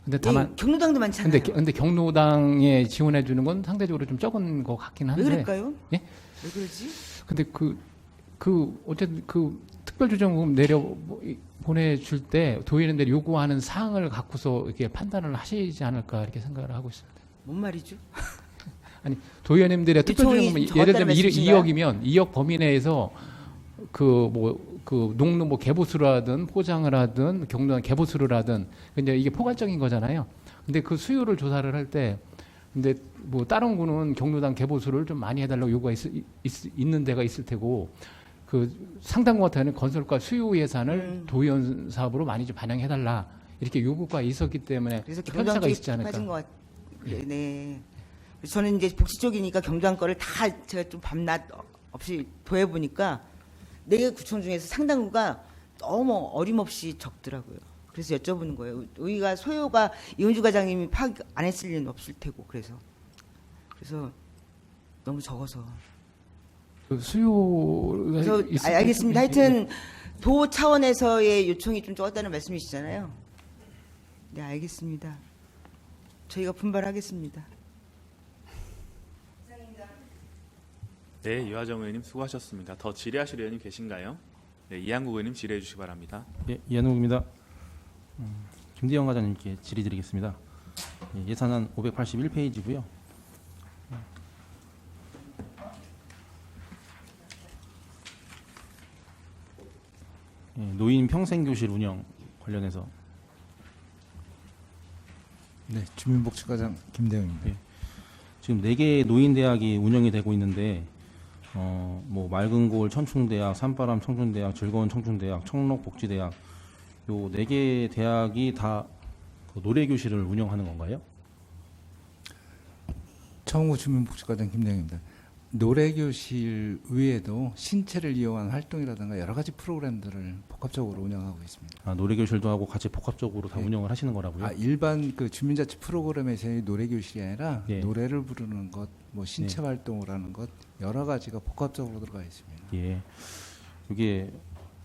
근데 다만 경로당도 많잖아요. 근데 경로당에 지원해 주는 건 상대적으로 좀 적은 것 같긴 한데. 왜 그럴까요? 예? 왜 그러지? 근데 어쨌든 그 특별조정금 보내줄 때 도의원들이 요구하는 사항을 갖고서 이렇게 판단을 하시지 않을까 이렇게 생각을 하고 있습니다. 뭔 말이죠? 아니 도의원님들의 특별조정금 예를 들면 2억이면 2억 범위 내에서 그 농로 뭐 개보수를 하든 포장을 하든 경로당 개보수를 하든 근데 이게 포괄적인 거잖아요. 근데 그 수요를 조사를 할 때 근데 뭐 다른 구는 경로당 개보수를 좀 많이 해달라고 요구가 있는 데가 있을 테고 그 상당구 같은 경우는 건설과 수요 예산을 도의원 사업으로 많이 좀 반영해달라 이렇게 요구가 있었기 때문에 그래서 편차가 있지 않을까. 빠진 것 같... 네. 저는 이제 복지 쪽이니까 경로당 거를 다 제가 좀 밤낮 없이 도해보니까 4개 구청 중에서 상당구가 너무 어림없이 적더라고요. 그래서 여쭤보는 거예요. 우리가 소요가 이은주 과장님이 파악 안 했을 리는 없을 테고 그래서 너무 적어서. 그 수요가 그래서 알겠습니다. 하여튼 도 차원에서의 요청이 좀 적었다는 말씀이시잖아요. 네, 알겠습니다. 저희가 분발하겠습니다. 네, 유하정 의원님 수고하셨습니다. 더 질의하실 의원님 계신가요? 네, 이한국 의원님 질의해 주시기 바랍니다. 예, 이한욱입니다. 김대영 과장님께 질의드리겠습니다. 예산안 581페이지고요. 노인 평생교실 운영 관련해서 네, 주민복지과장 김대영입니다. 지금 4개 노인대학이 운영이 되고 있는데 뭐 맑은골 천충대학, 산바람 청춘대학, 즐거운 청춘대학, 청록복지대학 요 4개 대학이 다 그 노래교실을 운영하는 건가요? 청구 주민복지과장 김대영입니다. 노래교실 외에도 신체를 이용한 활동이라든가 여러 가지 프로그램들을 복합적으로 운영하고 있습니다. 아, 노래교실도 하고 같이 복합적으로 다 운영을 하시는 거라고요? 아, 일반 그 주민자치 프로그램에서의 노래교실이 아니라 예. 노래를 부르는 것, 뭐 신체 활동을 하는 것 여러 가지가 복합적으로 들어가 있습니다. 예. 이게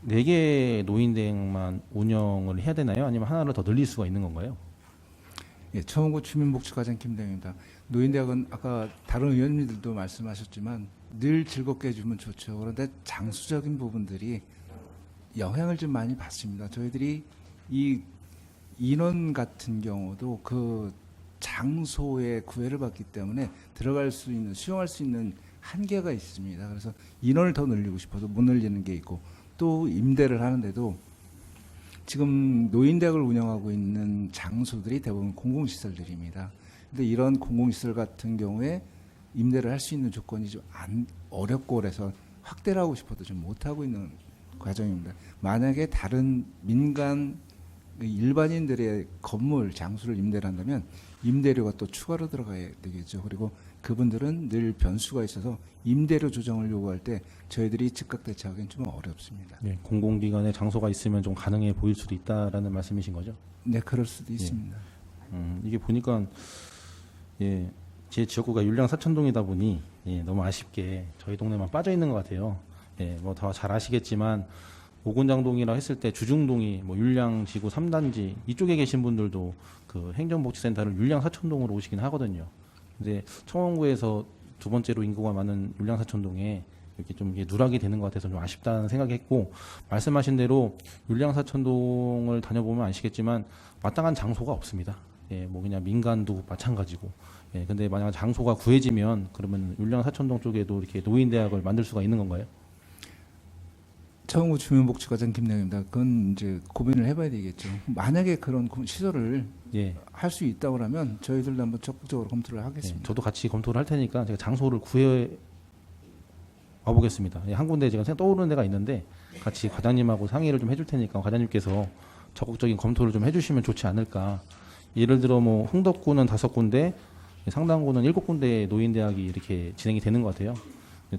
4개 노인대학만 운영을 해야 되나요? 아니면 하나를 더 늘릴 수가 있는 건가요? 예, 청구 주민복지과장 김대영입니다. 노인대학은 아까 다른 의원님들도 말씀하셨지만 늘 즐겁게 해주면 좋죠. 그런데 장수적인 부분들이 영향을 좀 많이 받습니다. 저희들이 이 인원 같은 경우도 그 장소에 구애를 받기 때문에 들어갈 수 있는 수용할 수 있는 한계가 있습니다. 그래서 인원을 더 늘리고 싶어도 못 늘리는 게 있고 또 임대를 하는데도 지금 노인대학을 운영하고 있는 장소들이 대부분 공공시설들입니다. 근데 이런 공공시설 같은 경우에 임대를 할 수 있는 조건이 좀 어렵고 그래서 확대를 하고 싶어도 좀 못하고 있는 과정입니다. 만약에 다른 민간 일반인들의 건물 장소를 임대를 한다면 임대료가 또 추가로 들어가야 되겠죠. 그리고 그분들은 늘 변수가 있어서 임대료 조정을 요구할 때 저희들이 즉각 대처하기는 좀 어렵습니다. 네, 공공기관에 장소가 있으면 좀 가능해 보일 수도 있다라는 말씀이신 거죠? 네, 그럴 수도 있습니다. 이게 보니까 예, 제 지역구가 율량 사천동이다 보니 너무 아쉽게 저희 동네만 빠져 있는 것 같아요. 예, 뭐 더 잘 아시겠지만 오군장동이라 했을 때 주중동이 뭐 율량 지구 3단지 이쪽에 계신 분들도 그 행정복지센터를 율량 사천동으로 오시긴 하거든요. 근데 청원구에서 2번째로 인구가 많은 율량 사천동에 이렇게 좀 이게 누락이 되는 것 같아서 좀 아쉽다는 생각이 했고, 말씀하신 대로 율량 사천동을 다녀보면 아시겠지만 마땅한 장소가 없습니다. 예, 뭐 그냥 민간도 마찬가지고. 예, 근데 만약 장소가 구해지면 그러면 율량 사천동 쪽에도 이렇게 노인대학을 만들 수가 있는 건가요? 청원구 주민복지과장 김대영입니다. 그건 이제 고민을 해봐야 되겠죠. 만약에 그런 시설을 예. 할 수 있다고 하면 저희들도 한번 적극적으로 검토를 하겠습니다. 예, 저도 같이 검토를 할 테니까 제가 장소를 구해 와보겠습니다. 예, 한 군데 제가 떠오르는 데가 있는데 같이 과장님하고 상의를 좀 해줄 테니까 과장님께서 적극적인 검토를 좀 해주시면 좋지 않을까. 예를 들어 뭐 흥덕구는 5군데, 상당구는 7군데 노인대학이 이렇게 진행이 되는 것 같아요.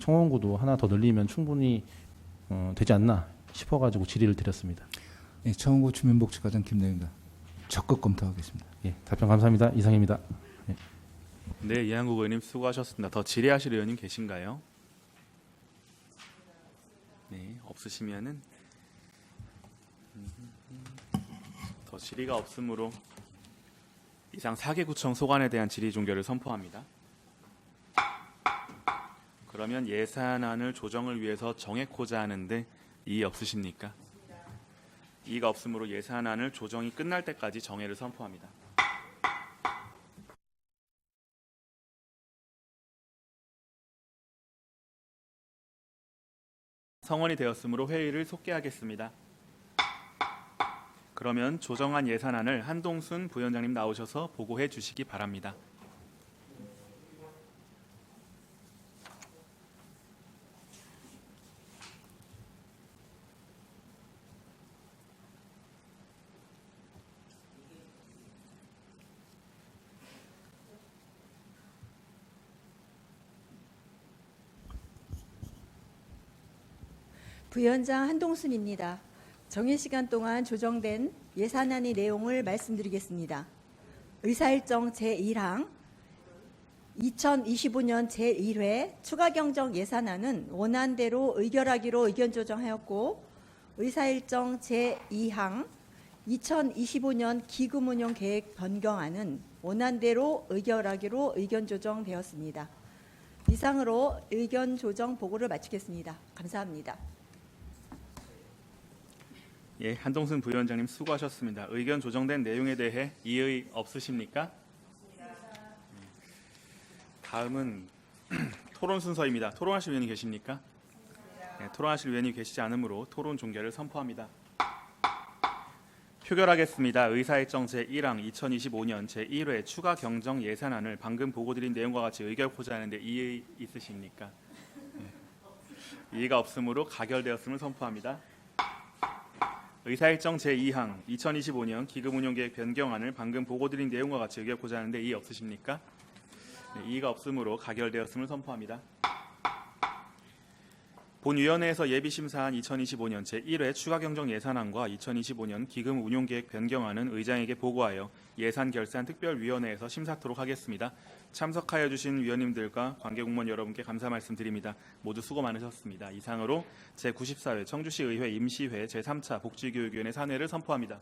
청원구도 하나 더 늘리면 충분히 되지 않나 싶어가지고 질의를 드렸습니다. 네, 청원구 주민복지과장 김대영입니다. 적극 검토하겠습니다. 예, 답변 감사합니다. 이상입니다. 예. 네, 이한국 의원님 수고하셨습니다. 더 질의하실 의원님 계신가요? 네, 없으시면은 더 질의가 없으므로 이상 4개 구청 소관에 대한 질의 종결을 선포합니다. 그러면 예산안을 조정을 위해서 정해코자 하는데 이의 없으십니까? 이의가 없으므로 예산안을 조정이 끝날 때까지 정해를 선포합니다. 성원이 되었으므로 회의를 속개하겠습니다. 그러면 조정안 예산안을 한동순 부위원장님 나오셔서 보고해 주시기 바랍니다. 부위원장 한동순입니다. 정해 시간 동안 조정된 예산안의 내용을 말씀드리겠습니다. 의사일정 제1항 2025년 제1회 추가경정 예산안은 원안대로 의결하기로 의견 조정하였고, 의사일정 제2항 2025년 기금운용계획 변경안은 원안대로 의결하기로 의견 조정되었습니다. 이상으로 의견 조정 보고를 마치겠습니다. 감사합니다. 예, 한동순 부위원장님 수고하셨습니다. 의견 조정된 내용에 대해 이의 없으십니까? 다음은 토론 순서입니다. 토론하실 의원이 계십니까? 네, 토론하실 의원이 계시지 않으므로 토론 종결을 선포합니다. 표결하겠습니다. 의사일정 제1항 2025년 제1회 추가 경정 예산안을 방금 보고드린 내용과 같이 의결코자 하는데 이의 있으십니까? 네. 이의가 없으므로 가결되었음을 선포합니다. 의사일정 제2항 2025년 기금운용계획 변경안을 방금 보고드린 내용과 같이 의결코자 하는데 이의 없으십니까? 네, 이의가 없으므로 가결되었음을 선포합니다. 본위원회에서 예비심사한 2025년 제1회 추가경정 예산안과 2025년 기금운용계획 변경안은 의장에게 보고하여 예산결산특별위원회에서 심사토록 하겠습니다. 참석하여 주신 위원님들과 관계공무원 여러분께 감사 말씀드립니다. 모두 수고 많으셨습니다. 이상으로 제94회 청주시의회 임시회 제3차 복지교육위원회 산회를 선포합니다.